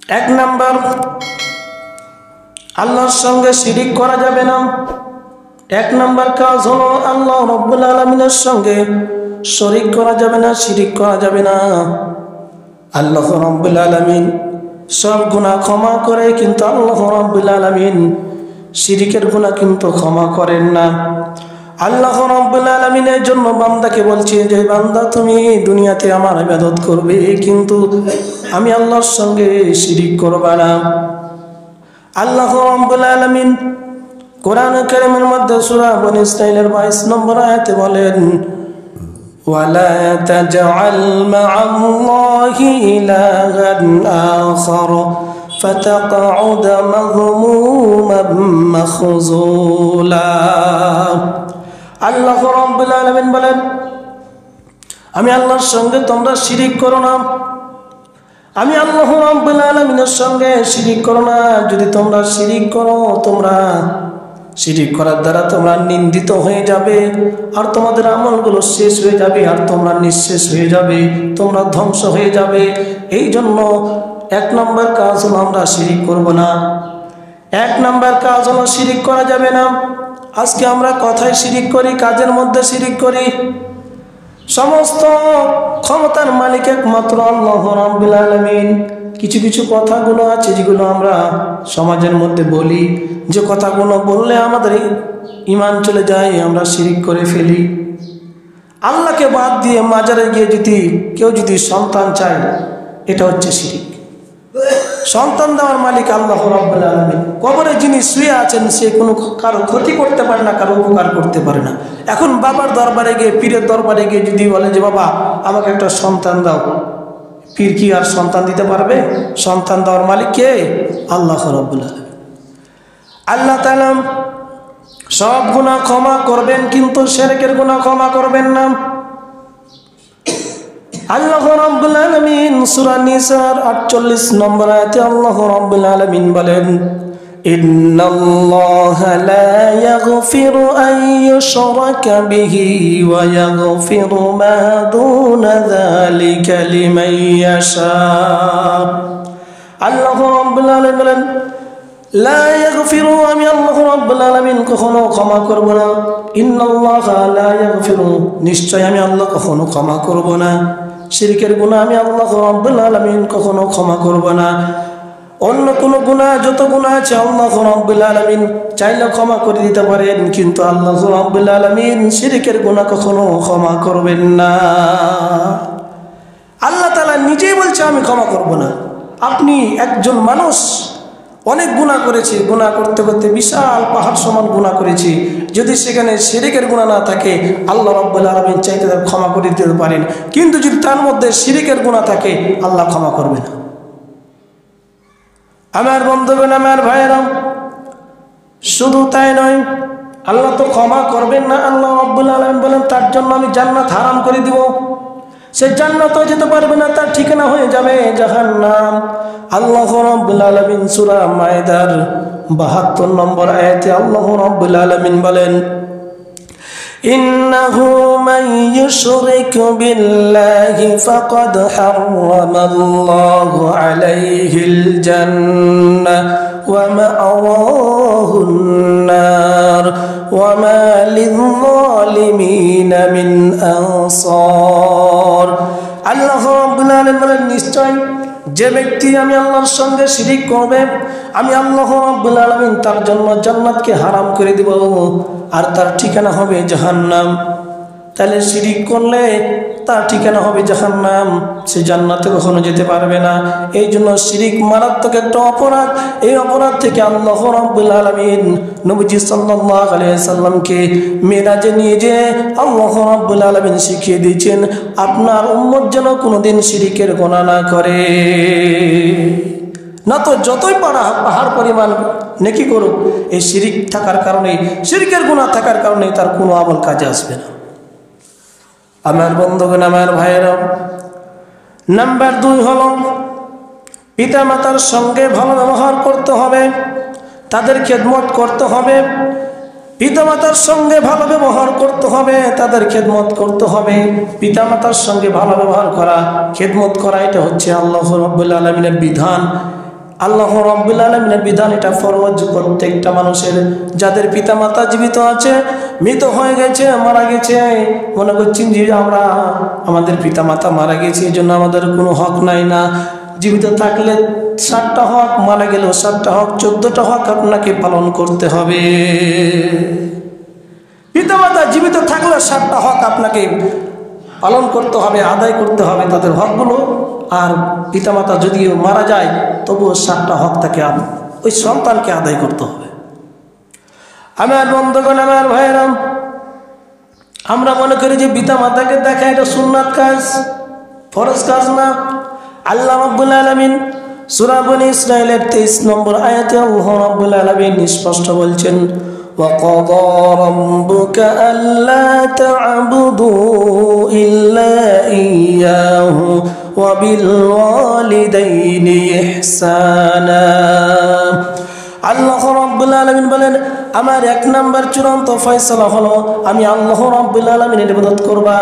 এক নাম্বার, আল্লাহর সঙ্গে শিরিক করা যাবে না। এক নাম্বার কাজ হলো আল্লাহ রাব্বুল আলামিনের সঙ্গে শরীক করা যাবে না, শিরিক করা যাবে না। আল্লাহ রাব্বুল আলামিন সব গুনাহ ক্ষমা করে, কিন্তু আল্লাহ রাব্বুল আলামিন শিরিকের গুনাহ কিন্তু ক্ষমা করেন না। আল্লাহ রাব্বুল আলামিনের জন্য বান্দাকে বলছে যে বান্দা তুমি দুনিয়াতে আমার ইবাদত করবে, কিন্তু আমি আল্লাহর সঙ্গে শিরিক করবে না। আল্লাহ রাব্বুল আলামিন কোরআন কারীমের মধ্যে সূরা বনী ইসরাঈলের 22 নম্বর আয়াতে বলেন, ওয়ালা তাজআল মা'আল্লাহি ইলাহান আখার ফাতাকউদ মাযমুমান মাখযুলা। আল্লাহ রাব্বুল আলামিন বলেন, আমি আল্লাহর সঙ্গে তোমরা শিরিক করো না। আমি আল্লাহ রাব্বুল আলামিনের সঙ্গে শিরিক করো না। যদি তোমরা শিরিক করো, তোমরা শিরিক করার দ্বারা তোমরা নিন্দিত হয়ে যাবে, আর তোমাদের আমলগুলো শেষ হয়ে যাবে, আর তোমরা নিঃশেষ হয়ে যাবে, তোমরা ধ্বংস হয়ে যাবে। এই জন্য এক নম্বর কাজ হলো আমরা শিরিক করব না। এক নম্বর কাজ হলো শিরিক করা যাবে না। আজকে আমরা কথায় শিরিক করি, কাজের মধ্যে শিরিক করি। সমস্ত ক্ষমতার মালিক একমাত্র আল্লাহ রাব্বুল আলামিন। কিছু কিছু কথাগুলো আছে যেগুলো আমরা সমাজের মধ্যে বলি, যে কথাগুলো বললে আমাদের ঈমান চলে যায়, আমরা শিরিক করে ফেলি। আল্লাহকে বাদ দিয়ে মাজারে গিয়ে কেউ যদি সন্তান চায়, এটা হচ্ছে শিরিক। সন্তান দেওয়ার মালিক আল্লাহ রাব্বুল আলামিন। কবরে যিনি শুয়ে আছেন সে কোনো কারো ক্ষতি করতে পারে না, কারো উপকার করতে পারে না। এখন বাবার দরবারে গিয়ে, পীরের দরবারে গিয়ে যদি বলে যে বাবা আমাকে একটা সন্তান দাও, পীর কি আর সন্তান দিতে পারবে? সন্তান দেওয়ার মালিক কে? আল্লাহ রাব্বুল আলামিন। আল্লাহ তাআলা সব গুনাহ ক্ষমা করবেন, কিন্তু শিরকের গুনাহ ক্ষমা করবেন না। আল্লাহ রাব্বুল আলামিন সূরা নিসার 48 নম্বর আয়াতে আল্লাহ রাব্বুল আলামিন বলেন, ইন্নাল্লাহা লা ইয়াগফিরু আন ইউশরাকা বিহি ওয়া ইয়াগফিরু মা দুনা যালিকা লিমান ইয়াশা। আল্লাহ রাব্বুল আলামিন বলেন, লা ইয়াগফিরু, আমি আল্লাহ রাব্বুল আলামিন কখনো ক্ষমা করব না। ইন্নাল্লাহা লা ইয়াগফিরু, নিশ্চয় আমি আল্লাহ কখনো ক্ষমা করব না। শিরকের গুনাহ আমি আল্লাহ রাব্বুল আলামিন কখনো ক্ষমা করব না। অন্য কোন গুনাহ, যত গুনাহ আছে আল্লাহ রাব্বুল আলামিন চাইলে ক্ষমা করে দিতে পারেন, কিন্তু আল্লাহ রাব্বুল আলামিন শিরকের গুনাহ কখনো ক্ষমা করবেন না। আল্লাহ তাআলা নিজেই বলছে আমি ক্ষমা করব না। আপনি একজন মানুষ অনেক গুনাহ করেছে, গুনাহ করতে করতে বিশাল পাহাড় সমান গুনাহ করেছে, যদি সেখানে শিরকের গুনাহ না থাকে আল্লাহ রাব্বুল আলামিন চাইতে ক্ষমা করে দিতে পারেন, কিন্তু যদি তার মধ্যে শিরকের গুনাহ থাকে আল্লাহ ক্ষমা করবে না। আমার বন্ধুগণ, আমার ভাইয়েরা, শুধু তাই নয়, আল্লাহ তো ক্ষমা করবেন না। আল্লাহ রাব্বুল আলামিন বলেন তার জন্য আমি জান্নাত হারাম করে দিব। সে জান্নাতেও যেতে পারবে না, তার ঠিকানা হয়ে যাবে জাহান্নাম। আল্লাহ রাব্বুল আলামিন সূরা মায়েদার 72 নম্বর আয়াতে আল্লাহ রাব্বুল আলামিন বলেন, ইন্নাহু মান ইউশরিক বিল্লাহি ফাকাদ হারামাল্লাহু আলাইহিল জান্নাহ ওয়া মা'ওয়াহুন নার ওয়া মা লিয-যালিমিনা মিন আনসার। আল্লাহ রাব্বুল আলামিন বলেন, নিশ্চয় যে ব্যক্তি আমি আল্লাহর সঙ্গে শিরিক করবে, আমি আল্লাহ রাব্বুল আলামিন তার জন্য জান্নাতকে হারাম করে দিব, আর তার ঠিকানা হবে জাহান্নাম। তাহলে শিরিক করলে তার ঠিকানা হবে জাহান্নাম, সে জান্নাতে কখনো যেতে পারবে না। এই জন্য শিরিক মারাত্মক একটা অপরাধ। এই অপরাধ থেকে আল্লাহ রাব্বুল আলামিন নবীজি সাল্লাল্লাহু আলাইহি সাল্লামকে মেরাজে নিয়ে যে আল্লাহ রাব্বুল আলামিন শিখিয়ে দিয়েছেন আপনার উম্মত যেন কোনোদিন শিরিকের গুনাহ না করে। না তো যতই পাহাড় পরিমাণ নেকি করুক, এই শিরিক থাকার কারণে, শিরিকের গুনাহ থাকার কারণে তার কোনো আমল কাজে আসবে না। আমার বন্ধুগণ, আমার ভাইয়েরা, নাম্বার 2 হলো পিতা মাতার সঙ্গে ভালো ব্যবহার করতে হবে, তাদের খেদমত করতে হবে। পিতা মাতার সঙ্গে ভালো ব্যবহার করতে হবে, তাদের খেদমত করতে হবে। পিতা মাতার সঙ্গে ভালো ব্যবহার করা, খেদমত করা, এটা হচ্ছে আল্লাহ রাব্বুল আলামিনের বিধান। আল্লাহ রাব্বুল আলামিনের বিধান এটা ফরজ প্রত্যেকটা মানুষের। যাদের পিতামাতা জীবিত আছে, মৃত হয়ে গেছে, মারা গেছে, মনে করছেন যে আমাদের পিতামাতা মারা গেছে, এই জন্য আমাদের কোনো হক নাই না। জীবিত থাকলে 7টা হক, মারা গেলেও 7টা হক, 14টা হক আপনাকে পালন করতে হবে। পিতামাতা জীবিত থাকলে 7টা হক আপনাকে পালন করতে হবে, আদায় করতে হবে তাদের হকগুলো। আর পিতামাতা যদিও মারা যায়, তবুও 7টা হক তাকে ওই সন্তানকে আদায় করতে হবে। আমার বন্ধুগণ, আমার ভাইরা, আমরা মনে করি যে পিতামাতাকে দেখা এটা সুন্নাত কাজ, ফরজ কাজ না। আল্লাহ রাব্বুল আলামিন সূরা বনী ইসরাঈলের 23 নম্বর আয়াতে আল্লাহ রাব্বুল আলামিন স্পষ্ট বলছেন, وَقَضَى رَبُّكَ أَلَّا تَعْبُدُوا إِلَّا إِيَّاهُ وَبِالْوَالِدَيْنِ إِحْسَانًا। আল্লাহ রাব্বুল আলামিন বলেন, আমার 1 নাম্বার চূড়ান্ত ফয়সালা হলো আমি আল্লাহ রাব্বুল আলামিনের ইবাদত করবা,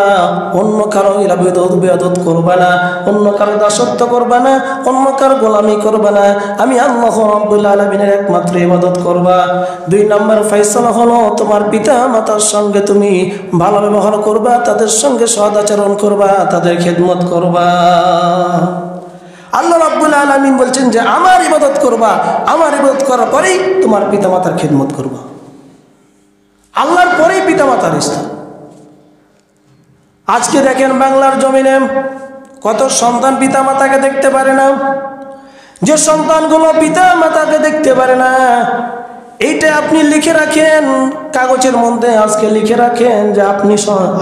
অন্য কারো ইবাদত করবা না, অন্য কারো দাসত্ব করবা না, অন্য কারো গোলামি করবা না, আমি আল্লাহ রাব্বুল আলামিনের একমাত্র ইবাদত করবা। 2 নাম্বার ফয়সালা হলো তোমার পিতা মাতার সঙ্গে তুমি ভালো ব্যবহার করবা, তাদের সঙ্গে সদাচরণ করবা, তাদের খেদমত করবা। আল্লাহ রাব্বুল আলামিন বলছেন যে আমার ইবাদত করবা, আমার ইবাদত করার পরেই তোমার পিতামাতার খেদমত করবা। আল্লাহর পরেই পিতামাতার স্থান। আজকে দেখেন বাংলার জমিনে কত সন্তান পিতামাতাকে দেখতে পারে না। যে সন্তানগুলো পিতামাতাকে দেখতে পারে না, এইটা আপনি লিখে রাখেন কাগজের মধ্যে, আজকে লিখে রাখেন যে আপনি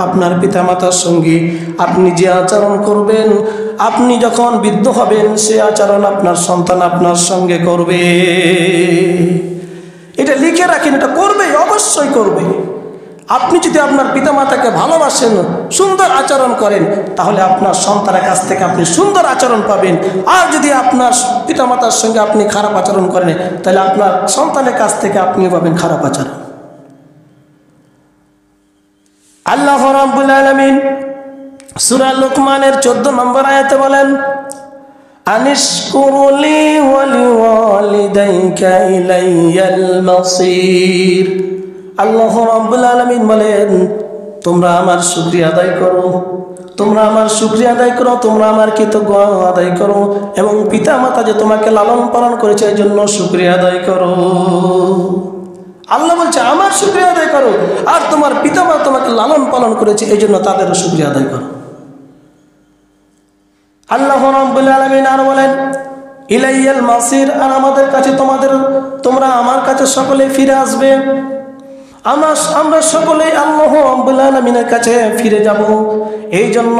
আপনার পিতামাতার সঙ্গে আপনি যে আচরণ করবেন, আপনি যখন বৃদ্ধ হবেন সে আচরণ আপনার সন্তান আপনার সঙ্গে করবে। এটা লিখে রাখেন, এটা করবে, অবশ্যই করবে। আপনি যদি আপনার পিতামাতাকে ভালোবাসেন, সুন্দর আচরণ করেন, তাহলে আপনার সন্তানের কাছ থেকে আপনি সুন্দর আচরণ পাবেন। আর যদি আপনার পিতামাতার সঙ্গে আপনি খারাপ আচরণ করেন, তাহলে আপনার সন্তানের কাছ থেকে আপনিও পাবেন খারাপ আচরণ। আল্লাহ রাব্বুল আলামিন সূরা লুকমানের 14 নম্বর আয়াতে বলেন, আনিশকুরুলি ওয়া লিওয়ালিদাইকা ইলাইয়াল মাসির। আল্লাহ রাব্বুল আলামিন বলেন, তোমরা আমার শুকরিয়া আদায় করো, তোমরা আমার শুকরিয়া আদায় করো, তোমরা আমার কৃতজ্ঞ আদায় করো, এবং পিতা মাতা যে তোমাকে লালন পালন করেছে এই জন্য শুকরিয়া আদায় করো। আল্লাহ বলছে আমার শুকরিয়া আদায় করো, আর তোমার পিতা মাতা তোমাকে লালন পালন করেছে এই জন্য তাদেরও শুকরিয়া আদায় করো। আল্লাহ রাব্বুল আলামিন আর বলেন, ইলাইয়াল মাসির, আর আমাদের কাছে তোমরা আমার কাছে সকলে ফিরে আসবে। আমরা সকলেই আল্লাহ রাব্বুল আলামিনের কাছে ফিরে যাব। এই জন্য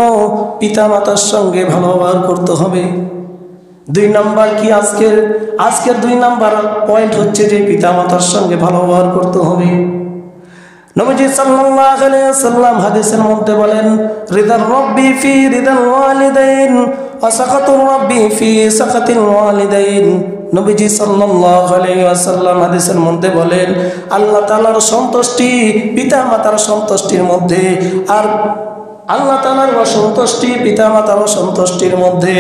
পিতা মাতার সঙ্গে ভালো ব্যবহার করতে হবে। 2 নাম্বার কি আজকের 2 নাম্বার পয়েন্ট হচ্ছে যে পিতা মাতার সঙ্গে ভালো ব্যবহার করতে হবে। নবীজি সাল্লাল্লাহু আলাইহি ওয়াসাল্লাম হাদিসের মধ্যে বলেন, রিদার রাব্বি ফি রিদাল ওয়ালিদাইন ওয়া সাখাতুর রাব্বি ফি সাখাতিল ওয়ালিদাইন। নবীজি সাল্লাল্লাহু আলাইহি ওয়াসাল্লাম হাদিসের মধ্যে বলেন, আল্লাহ তাআলার সন্তুষ্টি পিতা মাতার সন্তুষ্টির মধ্যে, আর আল্লাহ তাআলার অসন্তুষ্টি পিতা মাতার অসন্তুষ্টির মধ্যে।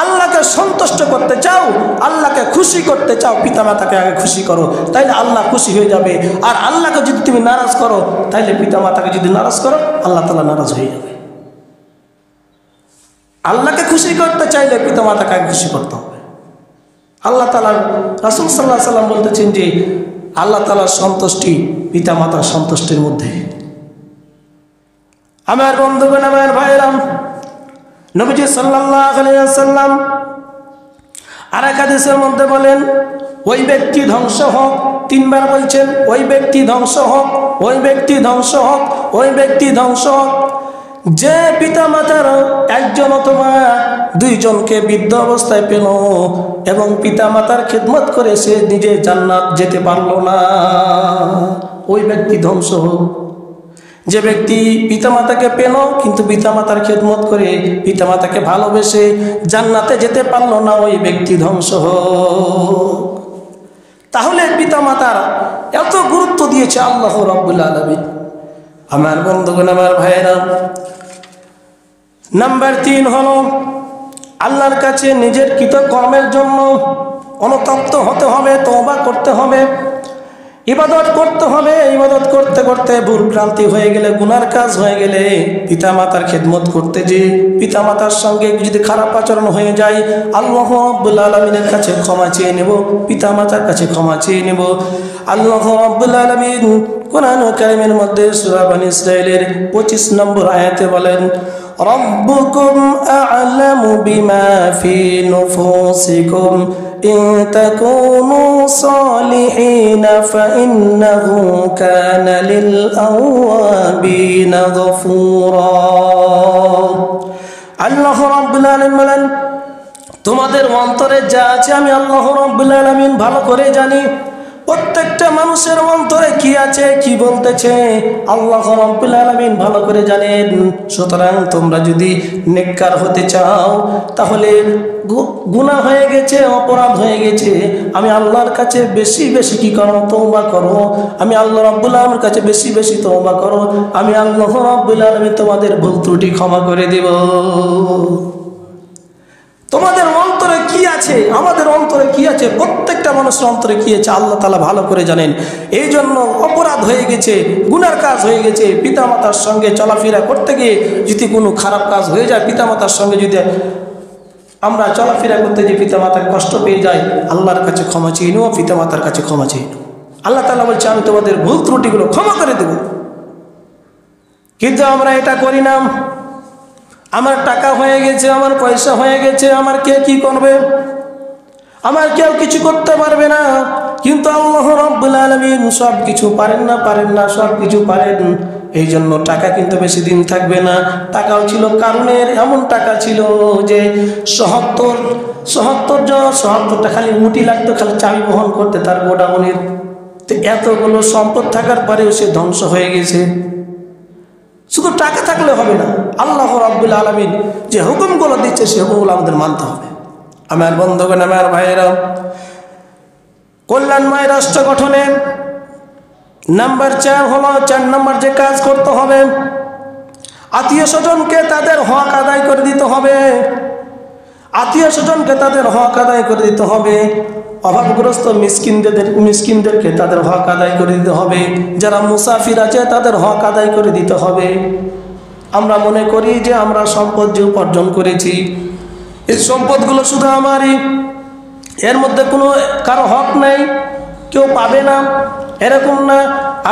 আল্লাহকে সন্তুষ্ট করতে চাও, আল্লাহকে খুশি করতে চাও, পিতা মাতাকে আগে খুশি করো, তাইলে আল্লাহ খুশি হয়ে যাবে। আর আল্লাহকে যদি তুমি নারাজ করো, তাইলে পিতা মাতাকে যদি নারাজ করো, আল্লাহ তাআলা নারাজ হয়ে যাবে। আল্লাহকে খুশি করতে চাইলে পিতা মাতাকে আগে খুশি করতে হবে। আল্লাহ তাআলা রাসূল সাল্লাল্লাহু আলাইহি ওয়াসাল্লাম বলতেছেন যে আল্লাহ তাআলার সন্তুষ্টি পিতা মাতার সন্তুষ্টির মধ্যে। আমার বন্ধুগণ, আমার ভাইরা, নবীজি সাল্লাল্লাহু আলাইহি ওয়াসাল্লাম আরেক হাদিসের মধ্যে বলেন, ওই ব্যক্তি ধ্বংস হোক, 3 বার বলছেন, ওই ব্যক্তি ধ্বংস হোক, ওই ব্যক্তি ধ্বংস হোক, ওই ব্যক্তি ধ্বংস হোক, যে পিতা মাতার একজন অথবা 2 জনকে বৃদ্ধ অবস্থায় পেল এবং পিতা মাতার খেদমত করে সে নিজে জান্নাত যেতে পারলো না, ওই ব্যক্তি ধ্বংস হোক। যে ব্যক্তি পিতামাতাকে পেল কিন্তু পিতামাতার খেদমত করে পিতামাতাকে ভালোবেসে জান্নাতে যেতে পারলো না, ওই ব্যক্তি ধ্বংস হোক। তাহলে পিতামাতার এত গুরুত্ব দিয়েছে আল্লাহ রাব্বুল আলামিন। আমার বন্ধুগণ, আমার ভাইয়েরা, নাম্বার 3 হলো আল্লাহর কাছে নিজের কৃতকর্মের জন্য অনুতপ্ত হতে হবে, তওবা করতে হবে, ইবাদত করতে হবে। ইবাদত করতে করতে ভুল ভ্রান্তি হয়ে গেলে, গুনার কাজ হয়ে গেলে, পিতামাতার খেদমত করতে যে পিতামাতার সঙ্গে যদি খারাপ আচরণ হয়ে যায়, আল্লাহ রাব্বুল আলামিনের কাছে ক্ষমা চেয়ে নেব, পিতামাতার কাছে ক্ষমা চেয়ে নেব। আল্লাহ রাব্বুল আলামিন কোরআন কারীমের মধ্যে সূরা বনী ইসরাঈলের 25 নম্বর আয়াতে বলেন, রব্বুকুম আ'লামু বিমা ফি নুফুসিকুম ইন তাকুনু সালিহিনা ফাইন্নাহু কানা লিল আওয়াবিনা গফুরা। আল্লাহ রাব্বুল আলামিন বলেন, তোমাদের অন্তরে যা আছে আমি আল্লাহ রাব্বুল আলামিন ভালো করে জানি। প্রত্যেকটা মানুষের অন্তরে কি আছে, কি বলতেছে, আল্লাহ রাব্বুল আলামিন ভালো করে জানেন। সুতরাং তোমরা যদি নেককার হতে চাও, তাহলে গুনাহ হয়ে গেছে, অপরাধ হয়ে গেছে, আমি আল্লাহর কাছে বেশি বেশি কি করো, তওবা করো। আমি আল্লাহ রাব্বুল আলামিনের কাছে বেশি বেশি তওবা করো, আমি আল্লাহ রাব্বুল আলামিন তোমাদের ভুল ত্রুটি ক্ষমা করে দেব। তোমাদের অন্তরে কি আছে, আমাদের অন্তরে কি আছে, প্রত্যেকটা মানুষের অন্তরে কি আছে আল্লাহ তাআলা ভালো করে জানেন। এই জন্য অপরাধ হয়ে গেছে, গুনার কাজ হয়ে গেছে, পিতামাতার সঙ্গে চলাফেরা করতে গিয়ে যদি কোনো খারাপ কাজ হয়ে যায়, পিতামাতার সঙ্গে যদি আমরা চলাফেরা করতে গিয়ে পিতামাতার কষ্ট পেয়ে যাই, আল্লাহর কাছে ক্ষমা চেয়ে নেব, পিতামাতার কাছে ক্ষমা চেয়ে নেব। আল্লাহ তাআলা বলছে আমি তোমাদের ভুল ত্রুটিগুলো ক্ষমা করে দেব। কিন্তু আমরা এটা করি না। আমার টাকা হয়ে গেছে, আমার পয়সা হয়ে গেছে, আমার কে কি করবে, আমার কেউ কিছু করতে পারবে না। কিন্তু আল্লাহ রাব্বুল আলামিন সব কিছু পারেন না, সব কিছু পারেন। এই জন্য টাকা কিন্তু বেশি দিন থাকবে না। টাকাও ছিল কারণের, এমন টাকা ছিল যে ৭৭টা খালি মুটি লাগতো, খালি চাবি বহন করতে তার গোডাউনের। তো এতগুলো সম্পদ থাকার পরেও সে ধ্বংস হয়ে গেছে। শুধু টাকা থাকলে হবে না, আল্লাহ রাব্বুল আলামিন যে হুকুমগুলো দিচ্ছে সে হুকুমগুলো আমাদের মানতে হবে। আমার বন্ধুগণ, আমার ভাইয়েরা, কল্যাণময় রাষ্ট্র গঠনে নাম্বার 4 হলো, 4 নম্বর যে কাজ করতে হবে, আত্মীয় স্বজনকে তাদের হক আদায় করে দিতে হবে। আত্মীয় স্বজনকে তাদের হক আদায় করে দিতে হবে। অভাবগ্রস্ত মিসকিনদেরকে তাদের হক আদায় করে দিতে হবে। যারা মুসাফির আছে তাদের হক আদায় করে দিতে হবে। আমরা মনে করি যে আমরা সম্পদ যে উপার্জন করেছি, এই সম্পদগুলো শুধু আমারই, এর মধ্যে কোনো কারো হক নেই, কেউ পাবে না, এরকম না।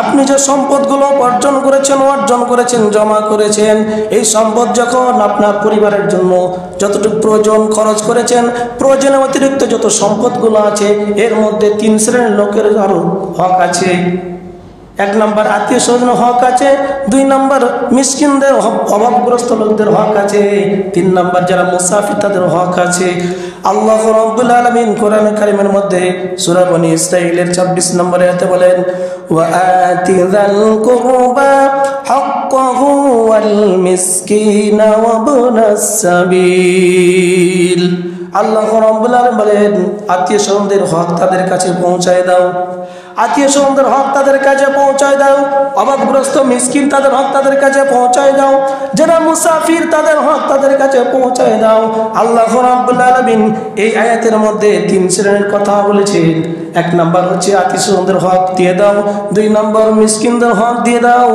আপনি যে সম্পদগুলো অর্জন করেছেন, জমা করেছেন, এই সম্পদ যখন আপনার পরিবারের জন্য যতটুকু প্রয়োজন খরচ করেছেন, প্রয়োজনের অতিরিক্ত যত সম্পদগুলো আছে, এর মধ্যে 3 শ্রেণীর লোকের আরও হক আছে। 1 নম্বর আত্মীয় স্বজন হক আছে, 2 নম্বর মিসকিনদের অভাবগ্রস্ত লোকদের হক আছে, 3 নম্বর যারা মুসাফির তাদের হক আছে। আল্লাহ রাব্বুল আলামিন কোরআন কারীমের মধ্যে সূরা বনী ইসরাঈলের 26 নম্বর আয়াতে বলেন, ওয়া আতিযাল কুরবা হাক্কাহু ওয়াল মিসকিনা ওয়া ইবনাস সাবিল। আল্লাহ রাব্বুল আলামিন বলেন, আত্মীয় স্বজনদের হক তাদের কাছে পৌঁছায় দাও, আত্মীয় স্বজনদের হক তাদের কাছে পৌঁছায় দাও, অভাবগ্রস্ত মিসকিন তাদের হক তাদের কাছে পৌঁছায় দাও, যারা মুসাফির তাদের হক তাদের কাছে পৌঁছায় দাও। আল্লাহ রাব্বুল আলামিন এই আয়াতের মধ্যে 3 শ্রেণীর কথা বলেছেন। 1 নম্বর হচ্ছে আত্মীয় স্বজনদের হক দিয়ে দাও, 2 নম্বর মিসকিনদের হক দিয়ে দাও,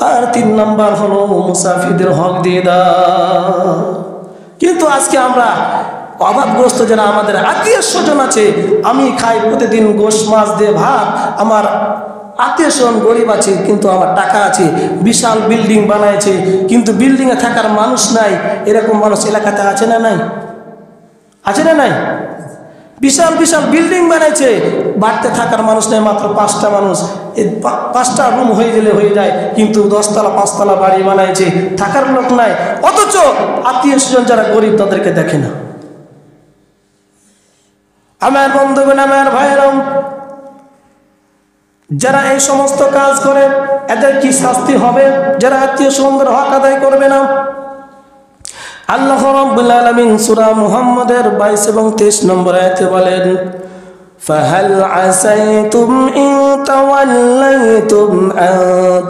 আর 3 নম্বর হলো মুসাফিরদের হক দিয়ে দাও। কিন্তু আজকে আমরা অভাবগ্রস্ত যারা আমাদের আত্মীয় স্বজন আছে, আমি খাই প্রতিদিন গোশ মাছ দিয়ে ভাত, আমার আত্মীয় স্বজন গরিব আছে কিন্তু আমার টাকা আছে, বিশাল বিল্ডিং বানাইছে কিন্তু বিল্ডিংয়ে থাকার মানুষ নাই, এরকম মানুষ এলাকাতে আছে না নাই? আছে না নাই? বিশাল বিশাল বিল্ডিং বানাইছে, বাড়তে থাকার মানুষ নেই, মাত্র 5টা মানুষ। এই 5টা রুম হয়ে গেলে হয়ে যায়, কিন্তু 10 তলা 5 তলা বাড়ি বানাইছে, থাকার লোক নাই। অথচ আত্মীয় স্বজন যারা গরিব তাদেরকে দেখে না। আমার বন্ধুগণ, আমার ভাইয়েরা, যারা এই সমস্ত কাজ করে এদের কি শাস্তি হবে? যারা আত্মীয় স্বজনদের হক আদায় করবে না। আল্লাহ রাব্বুল আলামিন সূরা মুহাম্মদের 22 এবং 23 নম্বর আয়াতে বলেন, ফাহাল আসাইতুম ইন তাওয়াল্লাইতুম আন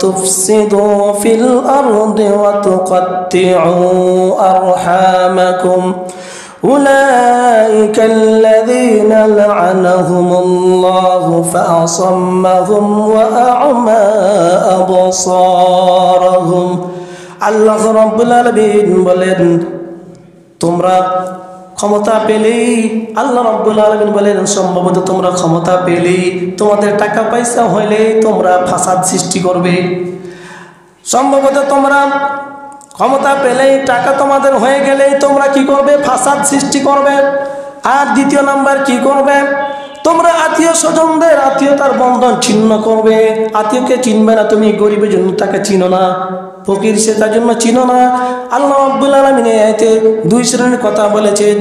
তুফসিদু ফিল আরদি ওয়া তুকাত্তিউ আরহামাকুম أولئك الذين لعنهم الله فأصمهم وأعمى أبصارهم আল্লাহ রাব্বুল আলামিন বলেন তোমরা ক্ষমতা পেলেই আল্লাহ রাব্বুল আলামিন বলেন সম্ভবত তোমরা ক্ষমতা পেলেই তোমাদের টাকা পয়সা হইলে তোমরা ফাসাদ সৃষ্টি করবে সম্ভবত তোমরা ক্ষমতা পেলেই টাকা তোমাদের হয়ে গেলেই তোমরা কি করবে ফাসাদ সৃষ্টি করবে আর দ্বিতীয় নাম্বার কি করবে তোমরা আত্মীয় স্বজনদের আত্মীয়তার বন্ধন ছিন্ন করবে আত্মীয়কে চিনবে না তুমি গরিবের জন্য তাকে চিনো না ফকির সে তার জন্য চিনো না আল্লাহ রাব্বুল আলামিন এতে দুই শ্রেণীর কথা বলেছেন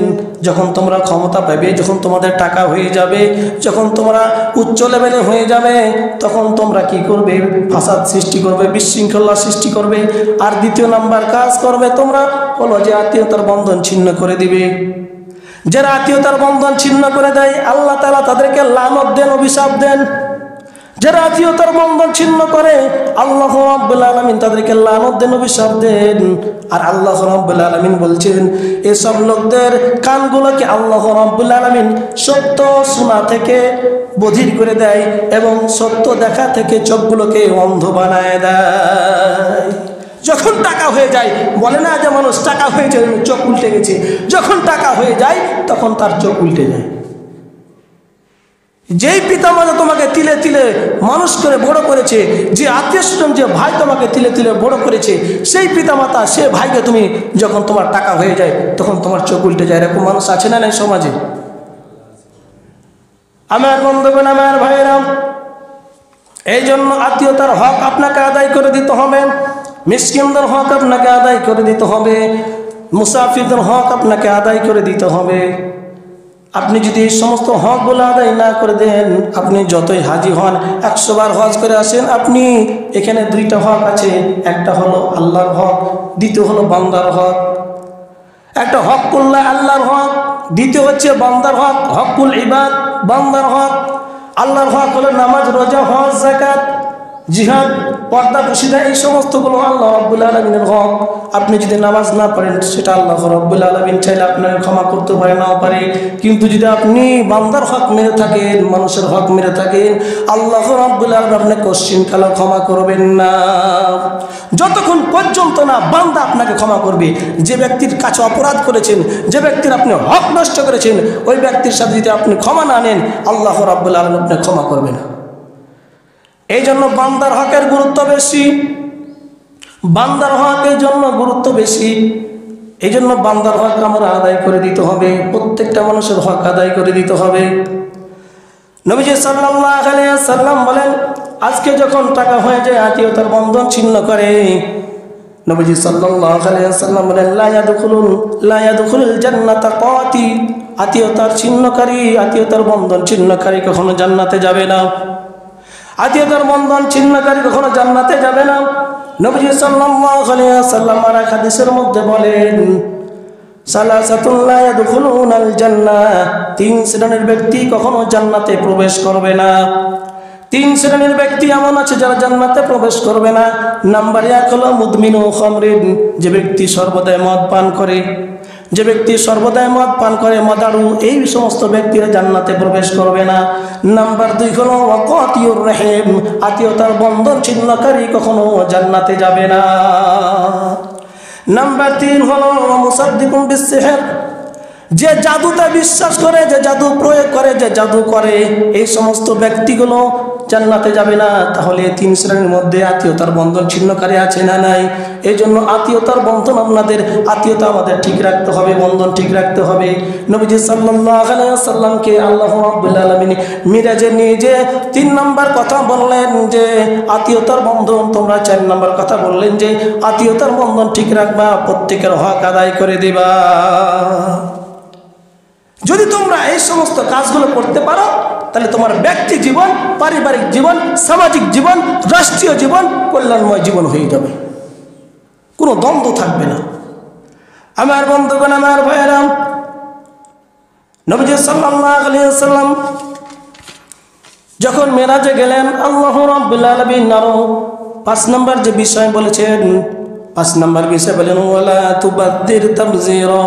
যখন তোমরা ক্ষমতা পাবে যখন তোমাদের টাকা হয়ে যাবে যখন তোমরা উচ্চ লেভেলে হয়ে যাবে তখন তোমরা কি করবে ফাসাদ সৃষ্টি করবে বিশৃঙ্খলা সৃষ্টি করবে আর দ্বিতীয় নাম্বার কাজ করবে তোমরা হলো যে আত্মীয়তার বন্ধন ছিন্ন করে দিবে যারা আত্মীয়তার বন্ধন ছিন্ন করে দেয় আল্লাহ তাআলা তাদেরকে লানত দেন অভিশাপ দেন যারা আত্মীয়তার বন্ধন ছিন্ন করে আল্লাহ রাব্বুল আলামিন তাদেরকে লানত দেন অভিশাপ দেন আর আল্লাহ রাব্বুল আলামিন বলছেন এসব লোকদের কানগুলোকে আল্লাহ রাব্বুল আলামিন সত্য শোনা থেকে বধির করে দেয় এবং সত্য দেখা থেকে চোখগুলোকে অন্ধ বানায় দেয় যখন টাকা হয়ে যায় বলে না যে মানুষ টাকা হয়ে যায় চোখ উল্টে গেছে যখন টাকা হয়ে যায় তখন তার চোখ উল্টে যায় যেই পিতামাতা তোমাকে তিলে তিলে মানুষ করে বড় করেছে যে আত্মীয় স্বজন যে ভাই তোমাকে তিলে তিলে বড় করেছে সেই পিতামাতা সে ভাইকে তুমি যখন তোমার টাকা হয়ে যায় তখন তোমার চোখ উল্টে যায় এরকম মানুষ আছে না সমাজে আমার বন্ধুগণ আমার ভাইরা এই জন্য আত্মীয়তার হক আপনাকে আদায় করে দিতে হবে মিসকিনদের হক আপনাকে আদায় করে দিতে হবে মুসাফিরদের হক আপনাকে আদায় করে দিতে হবে আপনি যদি এই সমস্ত হকগুলো আদায় না করে দেন আপনি যতই হাজি হন 100 বার হজ করে আসেন আপনি এখানে দুইটা হক আছে একটা হলো আল্লাহর হক দ্বিতীয় হলো বান্দার হক একটা হকুল্লাহ আল্লাহর হক দ্বিতীয় হচ্ছে বান্দার হক হকুল ইবাদ বান্দার হক আল্লাহর হক হলো নামাজ রোজা হজ যাকাত জিহাদ পর্দা পুশিদা এই সমস্তগুলো আল্লাহ রাব্বুল আলামিনের হক আপনি যদি নামাজ না পড়েন সেটা আল্লাহ রাব্বুল আলামিন চাইলে আপনাকে ক্ষমা করতে পারে নাও পারে কিন্তু যদি আপনি বান্দার হক মেরে থাকেন মানুষের হক মেরে থাকেন আল্লাহ রাব্বুল আলামিন আপনাকে কোশ্চিন কালো ক্ষমা করবেন না যতক্ষণ পর্যন্ত না বান্দা আপনাকে ক্ষমা করবে যে ব্যক্তির কাছে অপরাধ করেছেন যে ব্যক্তির আপনি হক নষ্ট করেছেন ওই ব্যক্তির সাথে যদি আপনি ক্ষমা না নেন আল্লাহ রাব্বুল আলামিন আপনাকে ক্ষমা করবে না এই জন্য বান্দার হকের গুরুত্ব বেশি বান্দার হকের জন্য গুরুত্ব বেশি এই জন্য বান্দার হক আমরা আদায় করে দিতে হবে প্রত্যেকটা মানুষের হক আদায় করে দিতে হবে নবীজি সাল্লাল্লাহু আলাইহি ওয়াসাল্লাম বলেন আজকে যখন টাকা হয়ে যায় আত্মীয়তার বন্ধন ছিন্ন করে নবীজি সাল্লাল্লাহু আলাইহি ওয়াসাল্লাম বলেন লা ইয়াদখুলুল জান্নাতা কাতি আত্মীয়তার ছিন্নকারী আত্মীয়তার বন্ধন ছিন্নকারী কখনো জান্নাতে যাবে না আত্মীয়তার বন্ধন ছিন্নকারী কখনো জান্নাতে যাবে না নবীজি সাল্লাল্লাহু আলাইহি ওয়াসাল্লাম আর হাদিসের মধ্যে বলেন সালাসাতুল লা ইয়াদখুলুনাল জান্নাহ তিন শ্রেণীর ব্যক্তি কখনো জান্নাতে প্রবেশ করবে না তিন শ্রেণীর ব্যক্তি এমন আছে যারা জান্নাতে প্রবেশ করবে না নাম্বার 1 হলো মুদমিনু খামরিন যে ব্যক্তি সর্বদাই মদ পান করে যে ব্যক্তি সর্বদাই মদ পান করে মদারু এই সমস্ত ব্যক্তিরা জান্নাতে প্রবেশ করবে না নাম্বার 2 হলো ওয়াকাতিউর রহিম আত্মীয়তার বন্ধন ছিন্নকারী কখনো জান্নাতে যাবে না নাম্বার 3 হলো মুসাদ্দিকুম বিসসিহর যে জাদুতে বিশ্বাস করে যে জাদু প্রয়োগ করে যে জাদু করে এই সমস্ত ব্যক্তিগুলো জান্নাতে যাবে না তাহলে তিন শ্রেণীর মধ্যে আত্মীয়তার বন্ধন ছিন্নকারী আছে না নাই এই জন্য আত্মীয়তার বন্ধন আপনাদের আত্মীয়তা আমাদের ঠিক রাখতে হবে বন্ধন ঠিক রাখতে হবে নবীজি সাল্লাল্লাহু আলাইহি ওয়াসাল্লামকে আল্লাহ রাব্বুল আলামিন মিরাজে নিয়ে যে 3 নাম্বার কথা বললেন যে আত্মীয়তার বন্ধন তোমরা 4 নাম্বার কথা বললেন যে আত্মীয়তার বন্ধন ঠিক রাখবা প্রত্যেকের হক আদায় করে দিবা যদি তোমরা এই সমস্ত কাজগুলো করতে পারো তাহলে তোমার ব্যক্তি জীবন পারিবারিক জীবন সামাজিক জীবন রাষ্ট্রীয় জীবন কল্যাণময় জীবন হয়ে যাবে কোনো দ্বন্দ্ব থাকবে না আমার বন্ধুগণ আমার ভাইয়েরা নবীজি সাল্লাল্লাহু আলাইহি ওয়াসাল্লাম যখন মেরাজে গেলেন আল্লাহ রাব্বুল আলামিন আরো 5 নম্বর যে বিষয় বলেছেন 5 নম্বর বিষয় বলেন ওয়ালা তুবাদ্দির তাবযীরা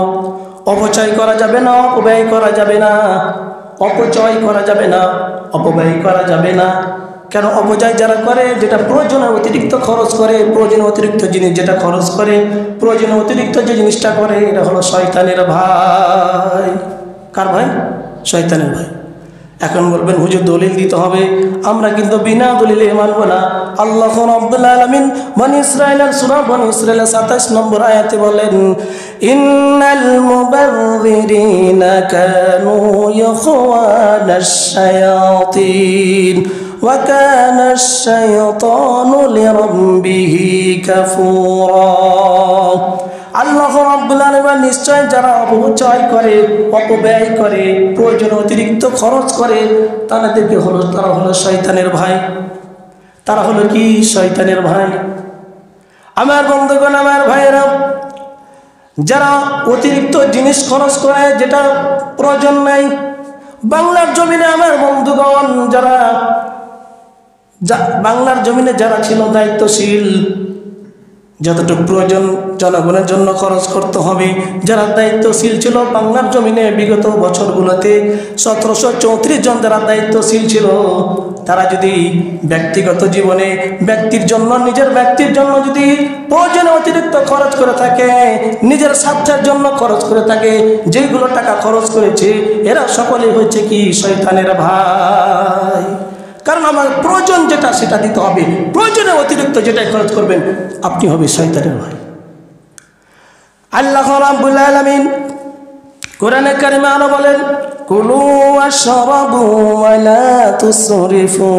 ও অপচয় করা যাবে না, অপব্যয় করা যাবে না, অপচয় করা যাবে না, অপব্যয় করা যাবে না। কেন? অপচয় যারা করে, যেটা প্রয়োজনের অতিরিক্ত খরচ করে, প্রয়োজনের অতিরিক্ত জিনিস যেটা খরচ করে, প্রয়োজনের অতিরিক্ত যে জিনিসটা করে, এটা হলো শয়তানের ভাই। কার ভাই? শয়তানের ভাই। এখন বলবেন হুজুর দলিল দিতে হবে, আমরা কিন্তু বিনা দলিলে মানব না। আল্লাহ রাব্বুল আলামিন বনী ইসরাঈলের সূরা বনী ইসরাঈলের 27 নম্বর আয়াতে বলেন, ইন্নাল মুবাযযিরিনা কানু ইখওয়ানাশ শায়াতিন ওয়া কানাশ শায়াতানু লিরাব্বিহি কাফুরা। আল্লাহ রাব্বুল আলামিন নিশ্চয় যারা অপচয় করে, অপব্যয় করে, প্রয়োজন অতিরিক্ত খরচ করে, তারা হলো শয়তানের ভাই। তারা হলো কি? শয়তানের ভাই। আমার বন্ধুগণ, আমার ভাইয়েরা, যারা অতিরিক্ত জিনিস খরচ করে যেটা প্রয়োজন নাই, বাংলার জমিনে আমার বন্ধুগণ, যারা বাংলার জমিনে যারা ছিল দায়িত্বশীল, যতটুকু প্রয়োজন জনগণের জন্য খরচ করতে হবে, যারা দায়িত্বশীল ছিল বাংলার জমিনে বিগত বছরগুলোতে 1734 জন যারা দায়িত্বশীল ছিল, তারা যদি ব্যক্তিগত জীবনে ব্যক্তির জন্য, নিজের ব্যক্তির জন্য যদি প্রয়োজনে অতিরিক্ত খরচ করে থাকে, নিজের স্বার্থের জন্য খরচ করে থাকে, যেগুলো টাকা খরচ করেছে, এরা সকলেই হচ্ছে কি? শয়তানের ভাই। কারণ আমার প্রয়োজন যেটা সেটা দিতে হবে, প্রয়োজনে অতিরিক্ত যেটা খরচ করবেন আপনি হবে শয়তানের ভাই। আল্লাহ রাব্বুল আলামিন কোরআনে কারিমে আরো বলেন, কুলু ওয়াশরাবু ওয়া লা তুসরিফু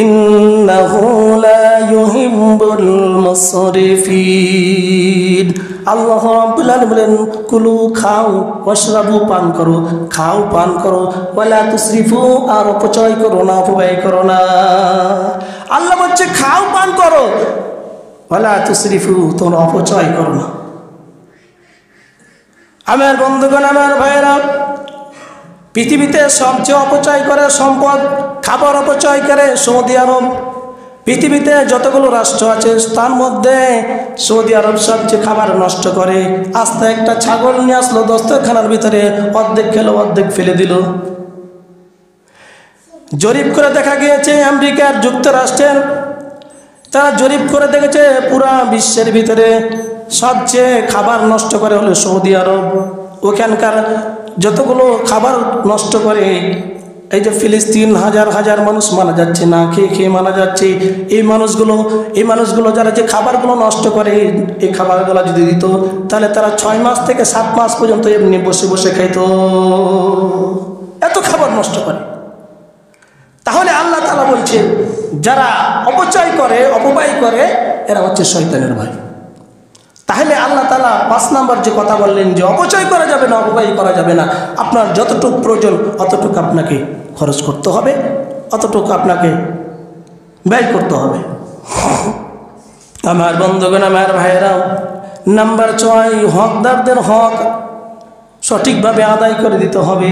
ইন্নাহু লা ইউহিব্বুল মুসরিফিন। আল্লাহ রাব্বুল আলামিন বলেন, কুলু খাও, ওয়াশরাবু পান করো, খাও পান করো, ওয়া লা তুসরিফু আর অপচয় করো না, অপব্যয় করো না। আল্লাহ বলছে খাও পান করো, ওয়া লা তুসরিফু তোমরা অপচয় করো না। আমার বন্ধুগণ, আমার ভাইয়েরা, পৃথিবীতে সবচেয়ে অপচয় করে সম্পদ, খাবার অপচয় করে সৌদি আরব। পৃথিবীতে যতগুলো রাষ্ট্র আছে তার মধ্যে সৌদি আরব সবচেয়ে খাবার নষ্ট করে। আস্তে একটা ছাগল নিয়ে আসলো দস্তরখানার ভিতরে, অর্ধেক খেলো, অর্ধেক ফেলে দিল। জরিপ করে দেখা গিয়েছে আমেরিকার যুক্তরাষ্ট্রের, তারা জরিপ করে দেখেছে পুরা বিশ্বের ভিতরে সবচেয়ে খাবার নষ্ট করে হলো সৌদি আরব। ওখানকার যতগুলো খাবার নষ্ট করে, এই যে ফিলিস্তিন হাজার হাজার মানুষ মারা যাচ্ছে, না খেয়ে খেয়ে মারা যাচ্ছে, এই মানুষগুলো যারা যে খাবারগুলো নষ্ট করে, এই খাবারগুলো যদি দিত তাহলে তারা 6 মাস থেকে 7 মাস পর্যন্ত এমনি বসে বসে খাইত। এত খাবার নষ্ট করে। তাহলে আল্লাহ তাআলা বলছেন যারা অপচয় করে, অপব্যয় করে, এরা হচ্ছে শয়তানের ভাই। তাহলে আল্লাহ তাআলা 5 নম্বর যে কথা বললেন যে অপচয় করা যাবে না, অপব্যয় করা যাবে না, আপনার যতটুকু প্রয়োজন অতটুকু আপনাকে খরচ করতে হবে, অতটুকু আপনাকে ব্যয় করতে হবে। আমার বন্ধুগণ, আমার ভাইয়েরা, নাম্বার 6, হকদারদের হক সঠিকভাবে আদায় করে দিতে হবে।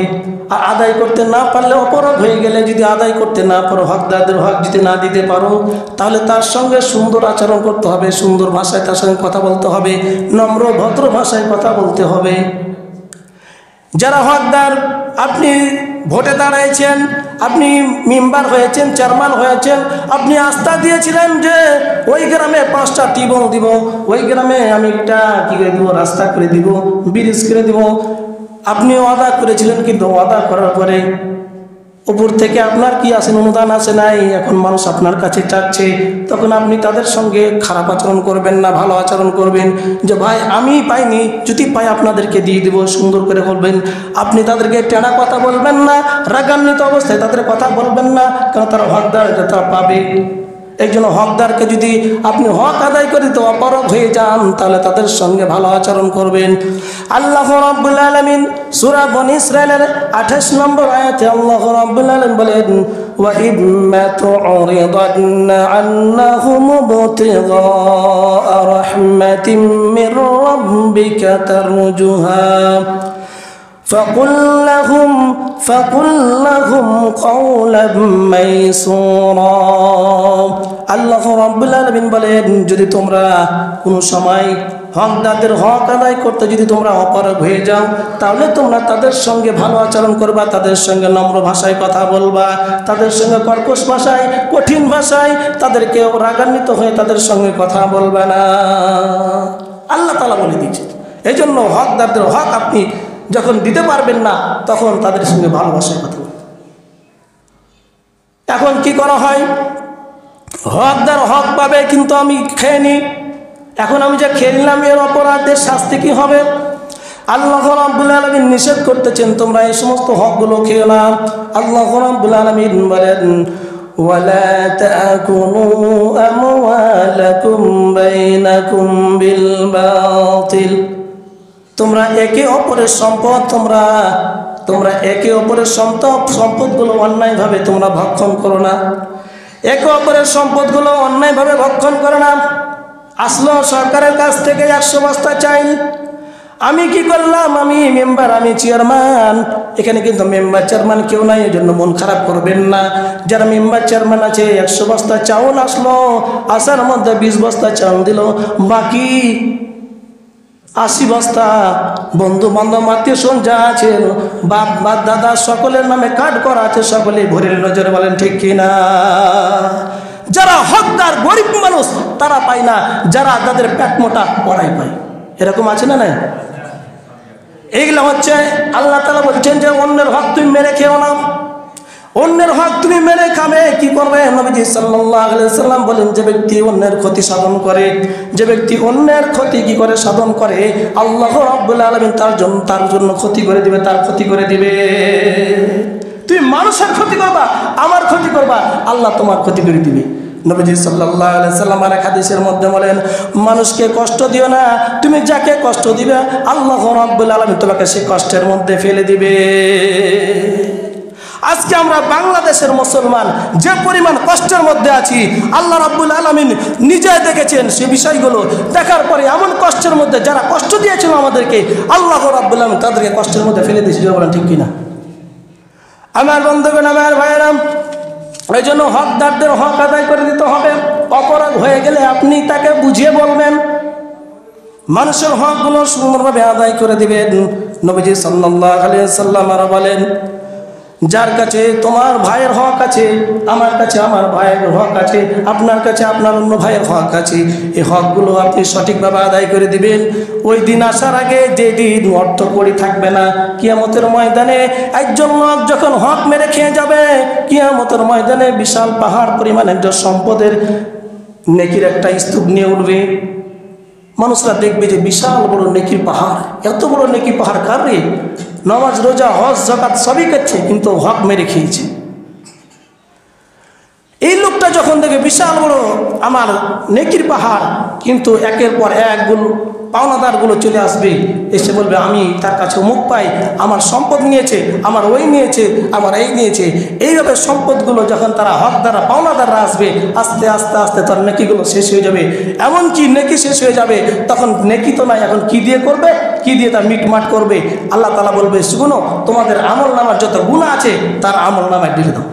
আর আদায় করতে না পারলে, অপরাধ হয়ে গেলে যদি আদায় করতে না পারো, হকদারদের হক যদি না দিতে পারো, তাহলে তার সঙ্গে সুন্দর আচরণ করতে হবে, সুন্দর ভাষায় তার সঙ্গে কথা বলতে হবে, নম্র ভদ্র ভাষায় কথা বলতে হবে। যারা হকদার, আপনি ভোটে দাঁড়াইছেন, আপনি মেম্বার হয়েছেন, চেয়ারম্যান হয়েছেন, আপনি আস্থা দিয়েছিলেন যে ওই গ্রামে 5টা টিউবওয়েল দিব, ওই গ্রামে আমি একটা কী করে দিব, রাস্তা করে দিব, ব্রিজ করে দিব। আপনি ওয়াদা করেছিলেন, কিন্তু ওয়াদা করার পরে উপর থেকে আপনার কি আসেন, অনুদান আসে নাই, এখন মানুষ আপনার কাছে চাচ্ছে, তখন আপনি তাদের সঙ্গে খারাপ আচরণ করবেন না, ভালো আচরণ করবেন যে ভাই আমি পাইনি, যদি পাই আপনাদেরকে দিয়ে দেবো, সুন্দর করে বলবেন। আপনি তাদেরকে টেনা কথা বলবেন না, রাগান্বিত অবস্থায় তাদের কথা বলবেন না, কারণ তারা হকদার, তারা পাবে। এই জন্য হকদারকে যদি আপনি হক আদায় করে তো অপরাধ হয়ে যান, তাহলে তাদের সঙ্গে ভালো আচরণ করবেন। আল্লাহ রাব্বুল আলামিন সূরা বনী ইসরাঈলের 28 নম্বর আয়াতে আল্লাহ রাব্বুল আলামিন বলেন, ওয়া ইম্মা তু'রিদান্না আন্নাহুম মুবতিগা রাহমাতিম মির রাব্বিকা তারজুহা فقل لهم قولا ميسورا। আল্লাহ রাব্বুল আলামিন বলেন, যদি তোমরা কোনো সময় হকদারদের হক আদায় করতে যদি তোমরা অপারগ হয়ে যাও, তাহলে তোমরা তাদের সঙ্গে ভালো আচরণ করবা, তাদের সঙ্গে নম্র ভাষায় কথা বলবা, তাদের সঙ্গে কর্কশ ভাষায়, কঠিন ভাষায় তাদেরকে রাগান্বিত হয়ে তাদের সঙ্গে কথা বলবে না। আল্লাহ তাআলা বলে দিয়েছে। এই জন্য হকদারদের হক আপনি যখন দিতে পারবেন না, তখন তাদের সঙ্গে ভালোবাসায় কথা বলবেন। এখন কি করা হয়, হকদার হক পাবে কিন্তু আমি খেয়ে নিই। এখন আমি যে খেয়ে নিলাম, এর অপরাধের শাস্তি কি হবে? আল্লাহ রাব্বুল আলামিন নিষেধ করতেছেন তোমরা এই সমস্ত হকগুলো খেও না। আল্লাহ রাব্বুল আলামিন বলেন, ওয়ালা তাকুলু আমওয়ালাকুম বাইনাকুম বিল বাতিল। তোমরা একে অপরের সম্পদ তোমরা একে অপরের সম্পদগুলো অন্যায়ভাবে তোমরা ভক্ষণ করো না। একে অপরের সম্পদগুলো অন্যায়ভাবে ভক্ষণ করো না। আসলো সরকারের কাছ থেকে 100 বস্তা চাইল, আমি কি করলাম, আমি মেম্বার, আমি চেয়ারম্যান, এখানে কিন্তু মেম্বার চেয়ারম্যান কেউ নাই, এই জন্য মন খারাপ করবেন না। যারা মেম্বার চেয়ারম্যান আছে 100 বস্তা চাউল আসলো, আসার মধ্যে 20 বস্তা চাউল দিল, বাকি 80 বস্তা বন্ধু বান্ধব আত্মীয় স্বজন যা আছে, বাপ দাদা সকলের নামে কার্ড করা আছে, সকলেই ভরের নজরে বলেন ঠিক কিনা? যারা হকদার গরিব মানুষ তারা পায় না, যারা তাদের পেট মোটা ওরাই পায়। এরকম আছে না? নাই? এইগুলো হচ্ছে আল্লাহ তাআলা বলছেন যে অন্যের হক তুমি মেরে খেও না। অন্যের হক তুমি মেরে খাবে, কি করবে? নবীজি সাল্লাল্লাহু আলাইহি ওয়াসাল্লাম বলেন, যে ব্যক্তি অন্যের ক্ষতি সাধন করে, যে ব্যক্তি অন্যের ক্ষতি কি করে সাধন করে, আল্লাহ রাব্বুল আলামিন তার জন্য ক্ষতি করে দিবে, তার ক্ষতি করে দিবে। তুমি মানুষের ক্ষতি করবা, আমার ক্ষতি করবা, আল্লাহ তোমার ক্ষতি করে দিবে। নবীজি সাল্লাল্লাহু আলাইহি ওয়াসাল্লাম আর এক হাদিসের মধ্যে বলেন, মানুষকে কষ্ট দিও না, তুমি যাকে কষ্ট দিবে আল্লাহ রাব্বুল আলামিন তোমাকে সেই কষ্টের মধ্যে ফেলে দিবে। আজকে আমরা বাংলাদেশের মুসলমান যে পরিমাণ কষ্টের মধ্যে আছি, আল্লাহ রাব্বুল আলামিন নিজে দেখেছেন সেই বিষয়গুলো। দেখার পরে এমন কষ্টের মধ্যে যারা কষ্ট দিয়েছিল আমাদেরকে, আল্লাহ রাব্বুল আলামিন তাদেরকে কষ্টের মধ্যে ফেলে দিয়েছিল। বলেন ঠিক কিনা? আমার বন্ধুগণ, আমার ভাইয়েরা, এই জন্য হকদারদের হক আদায় করে দিতে হবে। অপরাধ হয়ে গেলে আপনি তাকে বুঝিয়ে বলবেন, মানুষের হকগুলো সুন্দরভাবে আদায় করে দিবেন। নবীজি সাল্লাল্লাহু আলাইহি ওয়াসাল্লাম আরো বলেন, যার কাছে তোমার ভাইয়ের হক আছে, আমার কাছে আমার ভাইয়ের হক আছে, আপনার কাছে আপনার অন্য ভাইয়ের হক আছে, এই হকগুলো আপনি সঠিকভাবে আদায় করে দিবেন। ওই দিন আসার আগে, যে দিন অর্থ কড়ি থাকবে না, কিয়ামতের ময়দানে একজন লোক যখন হক মেরে খেয়ে যাবে, কিয়ামতের ময়দানে বিশাল পাহাড় পরিমাণ একজন সম্পদের নেকির একটা স্তূপ নিয়ে উঠবে। মানুষরা দেখবে যে বিশাল বড় নেকির পাহাড়, এত বড় নেকির পাহাড় কার রে? নামাজ রোজা হজ যাকাত সবই করছে, কিন্তু হক মেরে খেয়েছে। এই লোকটা যখন দেখে বিশাল বড় আমার নেকির পাহাড়, কিন্তু একের পর একগুলো পাওনাদারগুলো চলে আসবে, এসে বলবে আমি তার কাছে মুখ পাই, আমার সম্পদ নিয়েছে, আমার ওই নিয়েছে, আমার এই নিয়েছে। এইভাবে সম্পদগুলো যখন তারা হক দ্বারা পাওনাদাররা আসবে, আস্তে আস্তে আস্তে তার নেকিগুলো শেষ হয়ে যাবে। এমনকি নেকি শেষ হয়ে যাবে, তখন নেকি তো নাই, এখন কি দিয়ে করবে, কি দিয়ে তার মিটমাট করবে? আল্লাহ তাআলা বলবে, শুনো, তোমাদের আমল নামার যত গুনাহ আছে তার আমল নামায় ঢেলে দাও।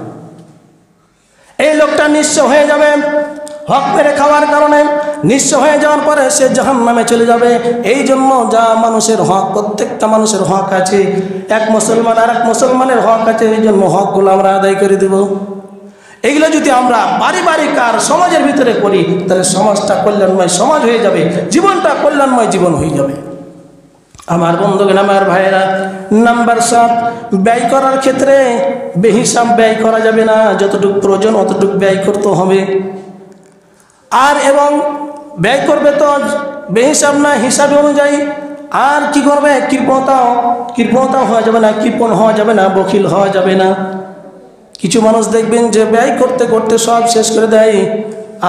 এই লোকটা নিঃস্ব হয়ে যাবে হক মেরে খাওয়ার কারণে। নিঃস্ব হয়ে যাওয়ার পরে সে জাহান্নামে চলে যাবে। এই জন্য যা মানুষের হক, প্রত্যেকটা মানুষের হক আছে, এক মুসলমান আর এক মুসলমানের হক আছে, এই জন্য হকগুলো আমরা আদায় করে দেব। এগুলো যদি আমরা পারিবারিক আর সমাজের ভিতরে করি, তাহলে সমাজটা কল্যাণময় সমাজ হয়ে যাবে, জীবনটা কল্যাণময় জীবন হয়ে যাবে। আমার বন্ধুগণ, আমার ভাইয়েরা, নাম্বার 7, ব্যয় করার ক্ষেত্রে বেহিসাব ব্যয় করা যাবে না। যতটুকু প্রয়োজন অতটুকু ব্যয় করতে হবে। আর এবং ব্যয় করবে তো বেহিসাব না, হিসাব অনুযায়ী। আর কি করবে? কৃপণতাও হওয়া যাবে না, কৃপণ হওয়া যাবে না, বখিল হওয়া যাবে না। কিছু মানুষ দেখবেন যে ব্যয় করতে করতে সব শেষ করে দেয়।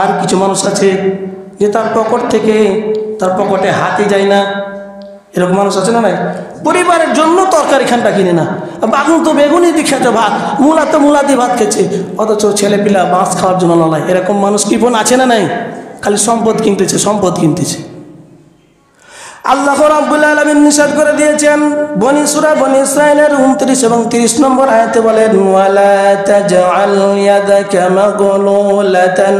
আর কিছু মানুষ আছে যে তার পকেট থেকে তার পকেটে হাতে যায় না। এরকম মানুষ আছে না? নাই? পরিবারের জন্য তরকারি খানটা কিনে না, বাগুন তো বেগুনি দিয়ে খেতে ভাত, মূলা তো মূলা দিয়ে ভাত খেছে, অথচ ছেলে পিলা মাছ খাওয়ার জন্য নয়। এরকম মানুষ কৃপণ আছে না? নাই? খালি সম্পদ কিনতেছে, সম্পদ কিনতেছে। আল্লাহ রাব্বুল আলামিন নিষেধ করে দিয়েছেন। সূরা বনী ইসরাঈলের 29 এবং 30 নম্বর আয়াতে বলেন, ওয়ালা তাজআল ইয়াদাকা মাগলুলাতান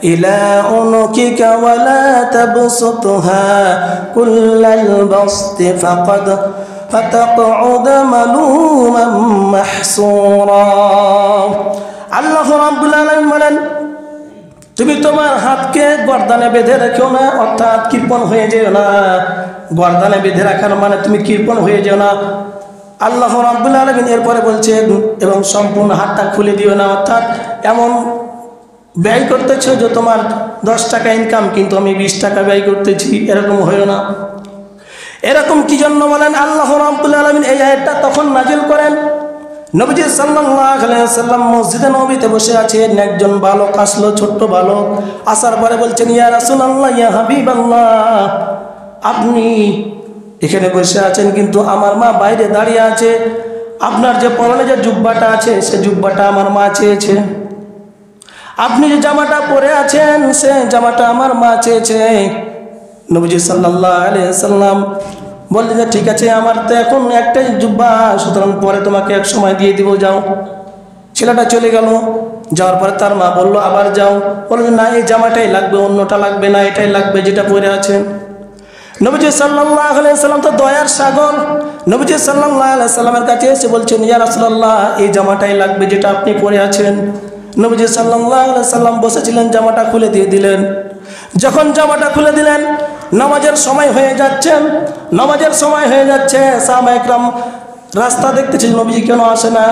إلى عنقك ولا تبسطها كل البسط فتقعد ملوما محسورا আল্লাহ রাব্বুল আলামিন বলেন তুমি তোমার হাতকে গর্দানে বেঁধে রাখো না, অর্থাৎ কৃপণ হয়ে যেও না। গর্দানে বেঁধে রাখার মানে তুমি কৃপণ হয়ে যেও না। আল্লাহ রাব্বুল আলামিন এরপরে বলছেন এবং সম্পূর্ণ হাতটা খুলে দিও না, অর্থাৎ এমন ব্যয় করতেছো যে তোমার 10 টাকা ইনকাম কিন্তু আমি 20 টাকা ব্যয় করতেছি, এরকম হইও না। এরকম কি জন্য বলেন? আল্লাহ রাব্বুল আলামিন এই আয়াতটা তখন নাজিল করেন নবীজি সাল্লাল্লাহু আলাইহি ওয়াসাল্লাম মসজিদে নববীতে বসে আছেন। একজন বালক আসলো, ছোট্ট বালক। আসার পরে বলছেন, ইয়া রাসূলুল্লাহ, ইয়া হাবিবাল্লাহ, আপনি এখানে বসে আছেন কিন্তু আমার মা বাইরে দাঁড়িয়ে আছে। আপনার যে পরনে যে জুব্বাটা আছে সে জুব্বাটা আমার মা চেয়েছে। আপনি যে জামাটা পরে আছেন সে জামাটা আমার মা চেয়েছে। নবীজি সাল্লাল্লাহু আলাইহি ওয়াসাল্লাম বললেন যে ঠিক আছে, আমার তো এখন একটাই জুব্বা, সুতরাং পরে তোমাকে এক সময় দিয়ে দিব, যাও। ছেলেটা চলে গেল। যাওয়ার পরে তার মা বলল আবার যাও। বললেন না, এই জামাটাই লাগবে, অন্যটা লাগবে না, এটাই লাগবে যেটা পরে আছেন। নবীজি সাল্লাল্লাহু আলাইহি ওয়াসাল্লাম তো দয়ার সাগর। নবীজি সাল্লাল্লাহু আলাইহি ওয়াসাল্লামের কাছে এসে বলছেন, ইয়া রাসূলুল্লাহ, এই জামাটাই লাগবে যেটা আপনি পরে আছেন। নবীজি সাল্লাল্লাহু আলাইহি ওয়াসাল্লাম বসেছিলেন, জামাটা খুলে দিয়ে দিলেন। যখন জামাটা খুলে দিলেন, নামাজের সময় হয়ে যাচ্ছেন, নামাজের সময় হয়ে যাচ্ছে। সাহাবা একরাম রাস্তা দেখতেছেন নবীজি কেন আসে না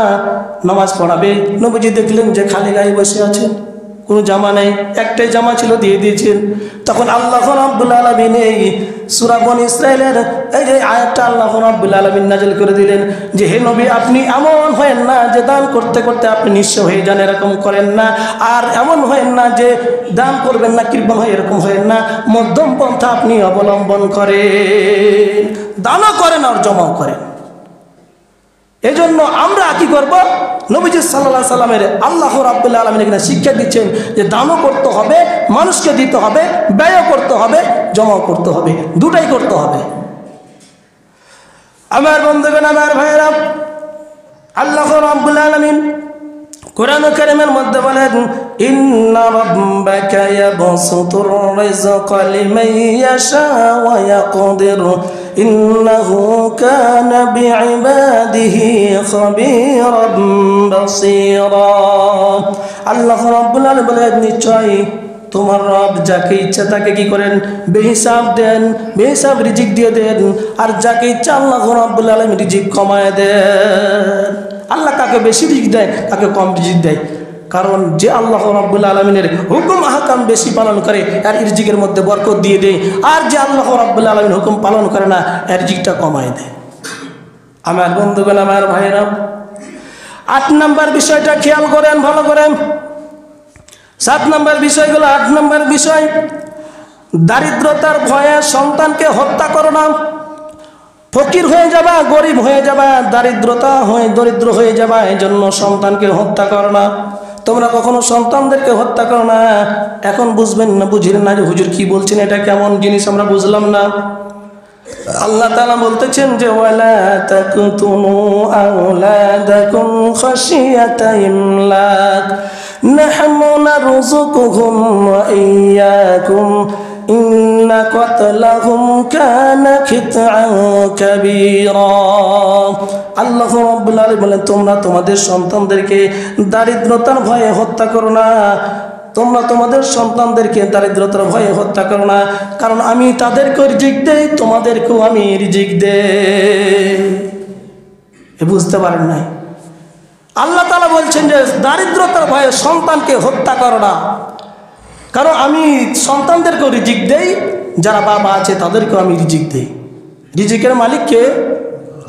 নামাজ পড়াবে। নবীজি দেখলেন যে খালি গায়ে বসে আছেন, কোনো জামা নেই, একটাই জামা ছিল, দিয়ে দিয়েছেন। তখন আল্লাহ রাব্বুল আলামিন এই সূরা বনী ইসরাঈলের এই যে আয়াতটা আল্লাহ রাব্বুল আলামিন নাযিল করে দিলেন যে হে নবী, আপনি এমন হয়েন না যে দান করতে করতে আপনি নিঃস্ব হয়ে যান, এরকম করেন না। আর এমন হয়েন না যে দান করবেন না কৃপণ হয়, এরকম হয়েন না। মধ্যম পন্থা আপনি অবলম্বন করেন, দানও করেন আর জমাও করেন। এজন্য আমরা কি করব? নবীজি সাল্লাল্লাহু আলাইহি সাল্লামের আল্লাহ রাব্বুল আলামিন এখানে শিক্ষা দিচ্ছেন যে দানও করতে হবে, মানুষকে দিতে হবে, ব্যয়ও করতে হবে, জমাও করতে হবে, দুটাই করতে হবে। আমার বন্ধুগণ, আমার ভাইরা, আল্লাহ রাব্বুল আলামিন কোরআন কারীমের মধ্যে বলেন, ইন্না রাব্বাকা ইয়াবসুতুর রিজকা লিমান ইয়াশা ওয়া ইয়াকদির ইন্নাহু কানা বিইবাদিহি খাবীরান বাসীরা। আল্লাহ রাব্বুল আলামিন বলেন, নিশ্চয় তোমার রব যাকে ইচ্ছা তাকে কি করেন? বেহিসাব দেন, বেহিসাব রিজিক দিয়ে দেন। আর যাকে ইচ্ছা আল্লাহ রাব্বুল আলামিন রিজিক কমায় দেন। আল্লাহ কাকে বেশি রিজিক দেয়, কাকে কম রিজিক দেয়। কারণ যে আল্লাহ রাব্বুল আলামিনের হুকুম আহকাম বেশি পালন করে এর রিজিকের মধ্যে বরকত দিয়ে দেয়। আর যে আল্লাহ রাব্বুল আলামিন হুকুম পালন করে না এর রিজিকটা কমায় দেয়। আমার বন্ধুগণ, আমার ভাইরা, 8 নম্বর বিষয়টা খেয়াল করেন ভালো করে। 7 নম্বর বিষয়গুলো। 8 নম্বর বিষয়, দারিদ্রতার ভয়ে সন্তানকে হত্যা করো না। ফকির হয়ে যাবা, গরিব হয়ে যাবা, দরিদ্র হয়ে যাবা, এই জন্য সন্তানকে হত্যা করো না। তোমরা কখনো সন্তানদেরকে হত্যা করো না। এখন বুঝবেন না, বুঝলেন না যে হুজুর কি বলছেন, এটা কেমন জিনিস আমরা বুঝলাম না। আল্লাহ তাআলা বলতেছেন যে ওয়ালা তাকতুনু আওলাদাকুম খাশিয়াতা ইমলাক নাহনু নারযুকুহুম ওয়া ইয়্যাকুম ইন্না কাতলাহুম কানা খিতআন কাবীরা। আল্লাহ রাব্বুল আলামিন বলেন, তোমরা তোমাদের সন্তানদেরকে দারিদ্রতার ভয়ে হত্যা করো না। তোমরা তোমাদের সন্তানদেরকে দারিদ্রতার ভয়ে হত্যা করো না, কারণ আমি তাদেরকে রিজিক দেই, তোমাদেরকেও আমি রিজিক দেই। বুঝতে পারেন নাই? আল্লাহ তাআলা বলছেন যে দারিদ্রতার ভয়ে সন্তানকে হত্যা করো না, কারণ আমি সন্তানদেরকেও রিজিক দেই, যারা বাবা আছে তাদেরকেও আমি রিজিক দেই। রিজিকের মালিক কে?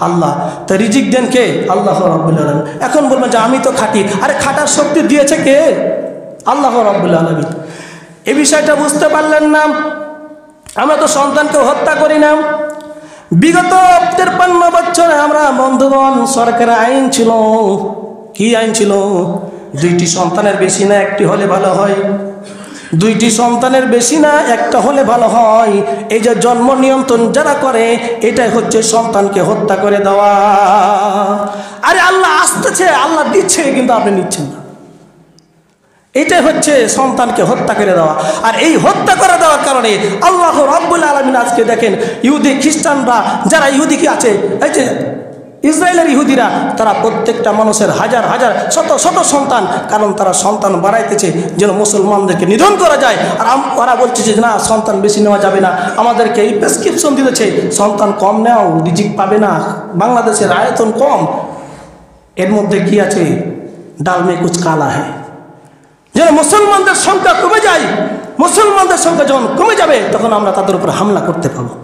আল্লাহ। তা রিজিক দেন কে? আল্লাহ রাব্বুল আলামিন। এখন বলবেন যে আমি তো খাটি। আরে খাটার শক্তি দিয়েছে কে? আল্লাহ রাব্বুল আলামিন। এই বিষয়টা বুঝতে পারলেন না? আমরা তো সন্তানকে হত্যা করি না। বিগত 53 বছরে আমরা বন্ধুগণ, সরকারের আইন ছিল, কি আইন ছিল? 2টি সন্তানের বেশি না 1টি হলে ভালো হয়। 2টি সন্তানের বেশি না 1টা হলে ভালো হয়। এই যে জন্ম নিয়ন্ত্রণ যারা করে, এটাই হচ্ছে সন্তানকে হত্যা করে দেওয়া। আরে আল্লাহ আসতেছে, আল্লাহ দিচ্ছে, কিন্তু আপনি নিচ্ছেন না। এটাই হচ্ছে সন্তানকে হত্যা করে দেওয়া। আর এই হত্যা করে দেওয়ার কারণে আল্লাহ রাব্বুল আলামিন আজকে দেখেন ইহুদি খ্রিস্টানরা যারা ইহুদি কি আছে, এই যে ইসরায়েলের ইহুদিরা, তারা প্রত্যেকটা মানুষের হাজার হাজার শত শত সন্তান, কারণ তারা সন্তান বাড়াইতেছে যেন মুসলমানদেরকে নিধন করা যায়। আর ওরা বলছে যে না, সন্তান বেশি নেওয়া যাবে না, আমাদেরকে এই প্রেসক্রিপশন দিতেছে সন্তান কম নেওয়া, রিজিক পাবে না, বাংলাদেশের আয়তন কম। এর মধ্যে কি আছে? ডাল মে কুছ কালা হ্যায়। যেন মুসলমানদের সংখ্যা কমে যায়, মুসলমানদের সংখ্যা যখন কমে যাবে তখন আমরা তাদের উপর হামলা করতে পারবো।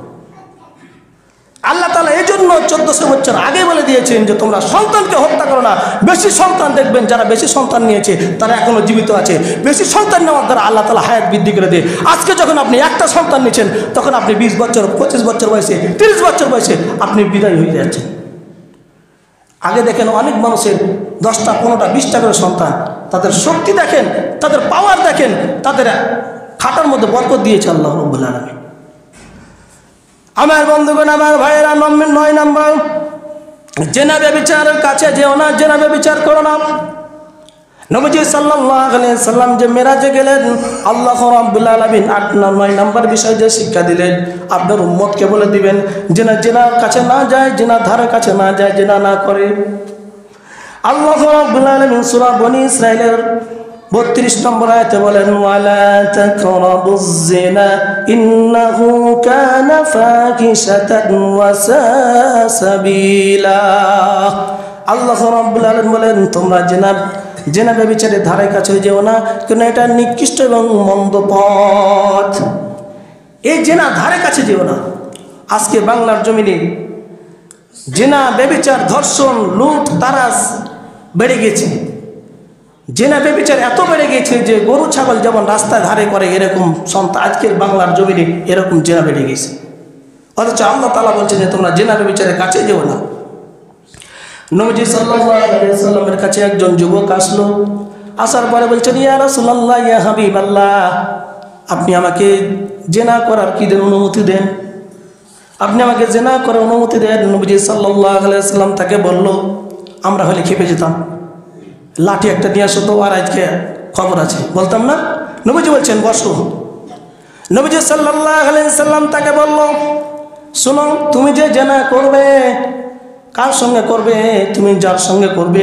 আল্লাহ তাআলা এই জন্য 1400 বছর আগে বলে দিয়েছেন যে তোমরা সন্তানকে হত্যা করো না। বেশি সন্তান দেখবেন যারা বেশি সন্তান নিয়েছে তারা এখনো জীবিত আছে। বেশি সন্তান নেওয়ার দ্বারা আল্লাহ তাআলা হায়াত বৃদ্ধি করে দেয়। আজকে যখন আপনি একটা সন্তান নিচ্ছেন তখন আপনি 20 বছর 25 বছর বয়সে 30 বছর বয়সে আপনি বিদায় হয়ে যাচ্ছেন। আগে দেখেন অনেক মানুষের 10টা 15টা 20টা করে সন্তান, তাদের শক্তি দেখেন, তাদের পাওয়ার দেখেন, তাদের খাটার মধ্যে বরকত দিয়েছে আল্লাহ রাব্বুল আলামিন। আমার বন্ধুগণ, আমার ভাইয়েরা, 9 নম্বর, জেনা ব্যভিচারের কাছে যেও না, জেনা ব্যভিচার করো না। নবীজি সাল্লাল্লাহু আলাইহি সাল্লাম যে মেরাজে গেলেন, আল্লাহ রাব্বুল আলামিন 9 নম্বর বিষয় যে শিক্ষা দিলেন, আপনার উম্মতকে বলে দিবেন জেনার কাছে না যায়, জেনার ধারে কাছে না যায়, জেনা না করে। আল্লাহ রাব্বুল আলামিন সূরা বনী ইসরাঈলের 32 নম্বর আয়াতে বলেন, ওয়ালা তাকরাবুজ জিনা ইন্নাহু কানা ফাহিশাতান ওয়া সাবিলা। আল্লাহ রাব্বুল আলামিন বলেন তোমরা জেনা ব্যভিচারের ধারে কাছে যেও না, কারণ এটা নিকৃষ্ট এবং মন্দ পথ। এই জেনা ধারে কাছে যেও না। আজকে বাংলার জমিনে জেনা ব্যভিচার, ধর্ষণ, লুট, তারাস বেড়ে গেছে। জেনা ব্যভিচার এত বেড়ে গেছে যে গরু ছাগল যেমন রাস্তায় ধারে করে এরকম সন্তান আজকের বাংলার জমিনে এরকম জেনা বেড়ে গেছে। অথচ আল্লাহ তাআলা বলছেন যে তোমরা জেনা ব্যভিচারের কাছে যেও না। নবীজি সাল্লাল্লাহু আলাইহি ওয়াসাল্লামের কাছে একজন যুবক আসলো। আসার পরে বলছেন, ইয়া রাসূলুল্লাহ, ইয়া হাবিবাল্লাহ, আপনি আমাকে জেনা করার কি দেন, অনুমতি দেন, আপনি আমাকে জেনা করার অনুমতি দেন। নবীজি সাল্লাল্লাহু আলাইহি ওয়াসাল্লাম তাকে বলল, আমরা হলে খেপে যেতাম, লাঠি একটা নিয়ে আসো তো, আর আজকে খবর আছে, বলতাম না? নবীজি বলছেন বসো। নবীজি সাল্লাল্লাহু আলাইহি ওয়াসাল্লাম তাকে বলল, শোনো, তুমি যে জেনা করবে, কার সঙ্গে করবে? তুমি যার সঙ্গে করবে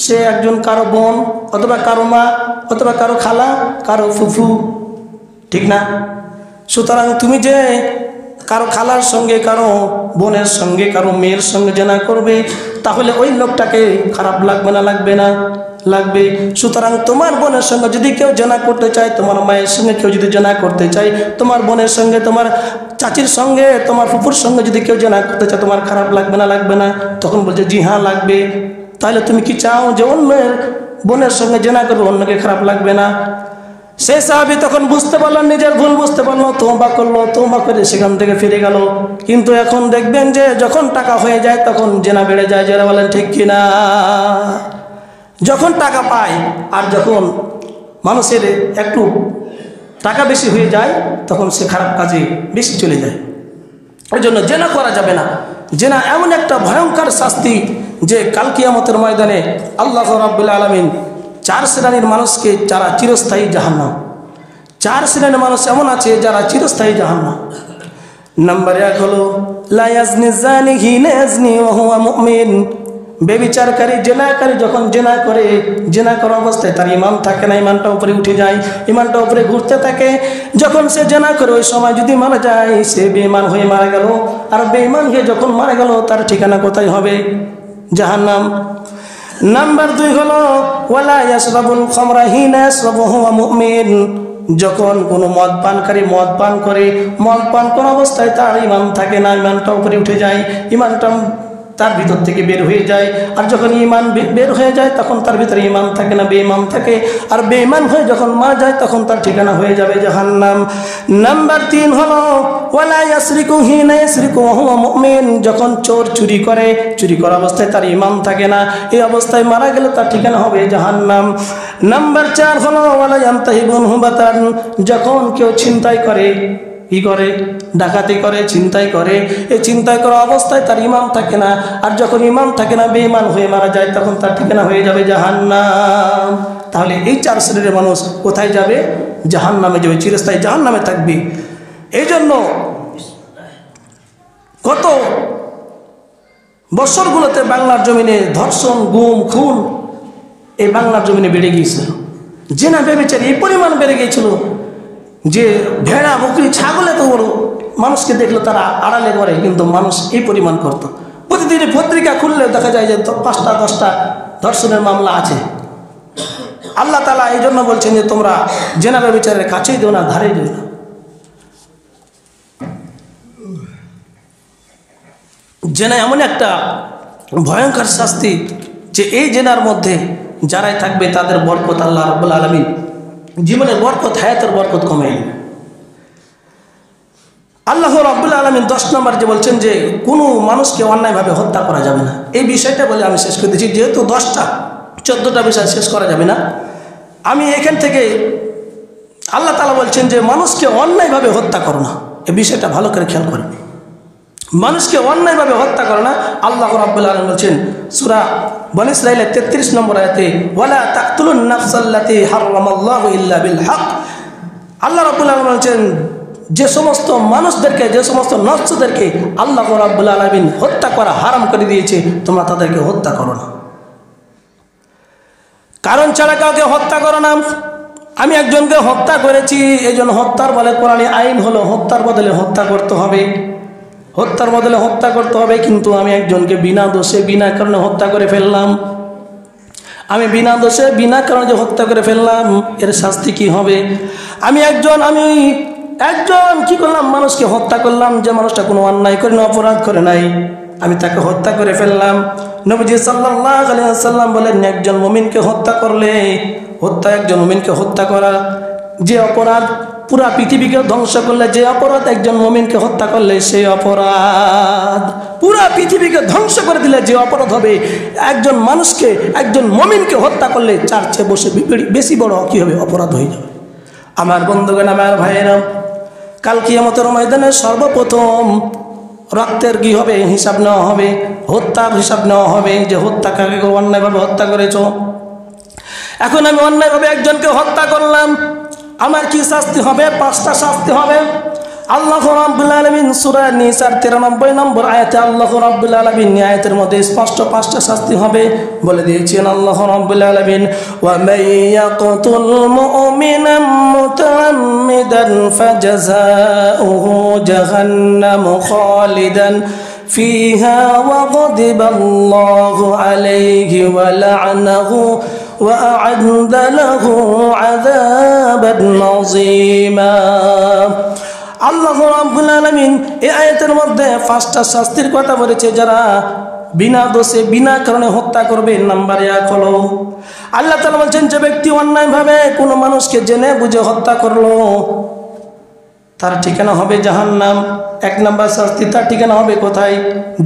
সে একজন কারো বোন, অথবা কারো মা, অথবা কারো খালা, কারো ফুফু, ঠিক না? সুতরাং তুমি যে কারো খালার সঙ্গে, কারো বোনের সঙ্গে, কারো মেয়ের সঙ্গে জেনা করবে, তাহলে ওই লোকটাকে খারাপ লাগবে না? লাগবে না? লাগবে। সুতরাং তোমার বোনের সঙ্গে যদি কেউ জেনা করতে চায়, তোমার মায়ের সঙ্গে কেউ যদি জেনা করতে চায়, তোমার বোনের সঙ্গে, তোমার চাচির সঙ্গে, তোমার ফুফুর সঙ্গে যদি কেউ জেনা করতে চায়, তোমার খারাপ লাগবে না? লাগবে না? তখন বলছে জি হ্যাঁ লাগবে। তাহলে তুমি কি চাও যে অন্যের বোনের সঙ্গে জেনা করবে, অন্যকে খারাপ লাগবে না? সেই সাহাবী তখন বুঝতে পারলেন, নিজের ভুল বুঝতে পারলো, তওবা করলো, তওবা করে সেখান থেকে ফিরে গেল। কিন্তু এখন দেখবেন যে যখন টাকা হয়ে যায় তখন জেনা বেড়ে যায়। যারা বলেন ঠিক কিনা? যখন টাকা পায় আর যখন মানুষের একটু টাকা বেশি হয়ে যায় তখন সে খারাপ কাজে বেশি চলে যায়। এই জন্য জেনা করা যাবে না। জেনা এমন একটা ভয়ঙ্কর শাস্তি যে কাল কিয়ামতের ময়দানে আল্লাহ রাব্বুল আলামিন 4 শ্রেণীর মানুষকে, যারা চিরস্থায়ী জাহান্নাম, 4 শ্রেণীর মানুষ এমন আছে যারা চিরস্থায়ী জাহান্নাম। নাম্বার 1 হলো লা ইয়াজনি জানি হিনা ইয়াজনি ওয়া হুয়া মুমিন। বেবিচারকারী, জেনাকারী যখন জেনা করে, জেনা করা অবস্থায় তার ঈমান থাকে না, ঈমানটা উপরে উঠে যায়, ঈমানটা উপরে ঘুরতে থাকে। যখন সে জেনা করে ওই সময় যদি মারা যায়, সে বেঈমান হয়ে মারা গেল। আর বেঈমান হয়ে যখন মারা গেল তার ঠিকানা কোথায় হবে? জাহান্নাম। নাম্বার 2 হলো ওয়ালা ইয়াশরাবুল খামরা হিনা ইয়াশরাবুহু ওয়া মুমিন। যখন কোনো মদ পানকারী মদ পান করে, মদ পান করা অবস্থায় তার ঈমান থাকে না, ঈমানটা উপরে উঠে যায়, ঈমানটা তার ভিতর থেকে বের হয়ে যায়। আর যখন ঈমান বের হয়ে যায় তখন তার ভিতরে ঈমান থাকে না, বেঈমান থাকে। আর বেঈমান হয়ে যখন মারা যায় তখন তার ঠিকানা হয়ে যাবে জাহান্নাম। নাম্বার 3 হলো ওয়ালা ইয়াসরিকু হিনা ইয়াসরিকু ওয়া হুয়া মুমিন। যখন চোর চুরি করে, চুরি করা অবস্থায় তার ঈমান থাকে না, এই অবস্থায় মারা গেলে তার ঠিকানা হবে জাহান্নাম। নাম্বার 4 হলো ওয়ালা ইয়ানতাহিবুন হুবাতান। যখন কেউ ছিনতাই করে, কি করে, ডাকাতি করে, ছিনতাই করে। এই ছিনতাই করা অবস্থায় তার ইমান থাকে না, আর যখন ইমান থাকে না, বেঈমান হয়ে মারা যায়, তখন তার ঠিকানা হয়ে যাবে জাহান্নাম। তাহলে এই 4 শ্রেণীর মানুষ কোথায় যাবে? জাহান্নামে যাবে, চিরস্থায়ী জাহান্নামে থাকবে। এই জন্য কত বছরগুলোতে বাংলার জমিনে ধর্ষণ, গুম, খুন এই বাংলার জমিনে বেড়ে গিয়েছিল। জেনা ব্যভিচার এই পরিমাণ বেড়ে গিয়েছিল যে ভেড়া, বকরি, ছাগলে তো বড় মানুষকে দেখলো তারা আড়ালে করে, কিন্তু মানুষ এই পরিমাণ করতো। প্রতিদিন পত্রিকা খুললে দেখা যায় যে 5টা 10টা ধর্ষণের মামলা আছে। আল্লাহ তাআলা এই জন্য বলছেন যে তোমরা জেনা ব্যভিচারের কাছেই দিও না, ধারে দিও না। জেনা এমন একটা ভয়ঙ্কর শাস্তি যে এই জেনার মধ্যে যারাই থাকবে তাদের বরকত আল্লাহ রাব্বুল আলামিন জীবনের বরকত, হায়াতের বরকত কমে যাবে। আল্লাহ রাব্বুল আলামিন 10 নম্বর যে বলছেন যে কোনো মানুষকে অন্যায়ভাবে হত্যা করা যাবে না, এই বিষয়টা বলে আমি শেষ করে দিচ্ছি। যেহেতু 10টা 14টা বিষয় শেষ করা যাবে না, আমি এখান থেকে আল্লাহ তাআলা বলছেন যে মানুষকে অন্যায়ভাবে হত্যা করো না। এই বিষয়টা ভালো করে খেয়াল করবে, মানুষকে অন্যায়ভাবে হত্যা করে না। আল্লাহ রাব্বুল আলামিন বলছেন সূরা বনী ইসরাঈলের 33 নম্বর আয়াতে, ওয়ালা তাকতুলুন নাফসাল্লাতী হারামাল্লাহু ইল্লা বিল হক। আল্লাহ রাব্বুল আলামিন বলছেন যে সমস্ত মানুষদেরকে, যে সমস্ত নফসদেরকে আল্লাহ রাব্বুল আলামিন হত্যা করা হারাম করে দিয়েছে, তোমরা তাদেরকে হত্যা করো না। কারণ ছাড়া কাউকে হত্যা করো না। আমি একজনকে হত্যা করেছি, এই জন্য হত্যার বলে কোরআনে আইন হলো হত্যার বদলে হত্যা করতে হবে, হত্যার বদলে হত্যা করতে হবে। কিন্তু আমি একজনকে বিনা দোষে বিনা কারণে হত্যা করে ফেললাম, আমি বিনা দোষে বিনা কারণে যে হত্যা করে ফেললাম, এর শাস্তি কি হবে? আমি একজন কি করলাম? মানুষকে হত্যা করলাম, যে মানুষটা কোনো অন্যায় করে না, অপরাধ করে নাই, আমি তাকে হত্যা করে ফেললাম। নবীজি সাল্লাল্লাহু আলাইহি ওয়াসাল্লাম বলেন, একজন মুমিনকে হত্যা করলে, একজন মুমিনকে হত্যা করা যে অপরাধ, পুরা পৃথিবীকে ধ্বংস করলে যে অপরাধ, একজন মুমিনকে হত্যা করলে সেই অপরাধ পুরা পৃথিবীকে ধ্বংস করে দিলে যে অপরাধ হবে, একজন মানুষকে, একজন মুমিনকে হত্যা করলে 4 চেয়ে বেশি বড় কি হবে? অপরাধ হয়ে যাবে। আমার বন্ধুগণ, আমার ভাইয়েরা, কাল কিয়ামতের ময়দানে সর্বপ্রথম রক্তের কি হবে? হিসাব নেওয়া হবে, হত্যার হিসাব নেওয়া হবে, যে হত্যা কাকে অন্যায়ভাবে হত্যা করেছ। এখন আমি অন্যায়ভাবে একজনকে হত্যা করলাম, আমার কি শাস্তি হবে? 5টা শাস্তি হবে। আল্লাহ রাব্বুল আলামিন সূরা নিসার 93 নম্বর আয়াতে আল্লাহ রাব্বুল আলামিন আয়াতের মধ্যে স্পষ্ট 5টা শাস্তি হবে বলে দিয়েছেন আল্লাহ রাব্বুল আলামিন, ওয়া মান ইয়াকতুল মুমিনান মুতাআম্মিদান ফাজাযাউহু জাহান্নাম খালিদান ফিহা ওয়া গাদিবাল্লাহু আলাইহি ওয়া লা'নাহু وأعد له عذابا عظيما। আল্লাহ রাব্বুল আলামিন এই আয়াতের মধ্যে 5টা শাস্তির কথা বলেছে, যারা বিনা দোষে বিনা কারণে হত্যা করবে। নাম্বার 1 হলো আল্লাহ তাআলা বলছেন, যে ব্যক্তি অন্যায়ভাবে কোনো মানুষকে জেনে বুঝে হত্যা করলো, তার ঠিকানা হবে জাহান্নাম। 1 নম্বর শাস্তি, তার ঠিকানা হবে কোথায়?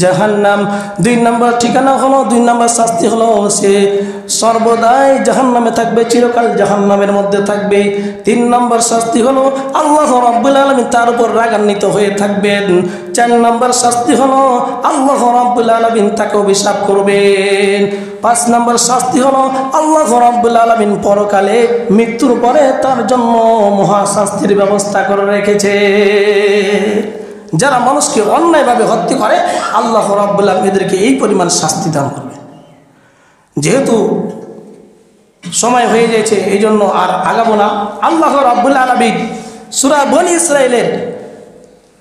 জাহান্নাম। 2 নম্বর ঠিকানা হলো, 2 নম্বর শাস্তি হলো, সে সর্বদাই জাহান্নামে থাকবে, চিরকাল জাহান্নামের মধ্যে থাকবে। 3 নম্বর শাস্তি হলো আল্লাহ রাব্বুল আলামিন তার উপর রাগান্বিত হয়ে থাকবেন। 4 নম্বর শাস্তি হলো আল্লাহ রাব্বুল আলামিন তাকে অভিশাপ করবেন। 5 নম্বর শাস্তি হলো আল্লাহ রাব্বুল আলামিন পরকালে মৃত্যুর পরে তার জন্য মহা শাস্তির ব্যবস্থা করে রেখেছে। যারা মানুষকে অন্যায়ভাবে হত্যা করে, আল্লাহ রাব্বুল আলামিন এদেরকে এই পরিমাণ শাস্তি দান করবে। যেহেতু সময় হয়ে গেছে, এই জন্য আর আগাবো না। আল্লাহ রাব্বুল আলামিন সূরা বনী ইসরাঈলের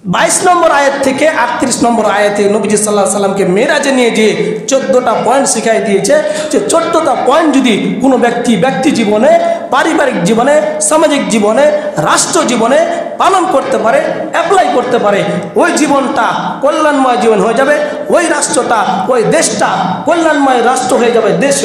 22 নম্বর আয়াত থেকে 38 নম্বর আয়াতে নবীজি সাল্লাল্লাহু আলাইহি সাল্লামকে মেরাজে নিয়ে গিয়ে 14টা পয়েন্ট শিখাই দিয়েছে, যে 14টা পয়েন্ট যদি কোনো ব্যক্তি জীবনে, পারিবারিক জীবনে, সামাজিক জীবনে, রাষ্ট্র জীবনে পালন করতে পারে, অ্যাপ্লাই করতে পারে, ওই জীবনটা কল্যাণময় জীবন হয়ে যাবে, ওই রাষ্ট্রটা, ওই দেশটা কল্যাণময় রাষ্ট্র হয়ে যাবে, দেশ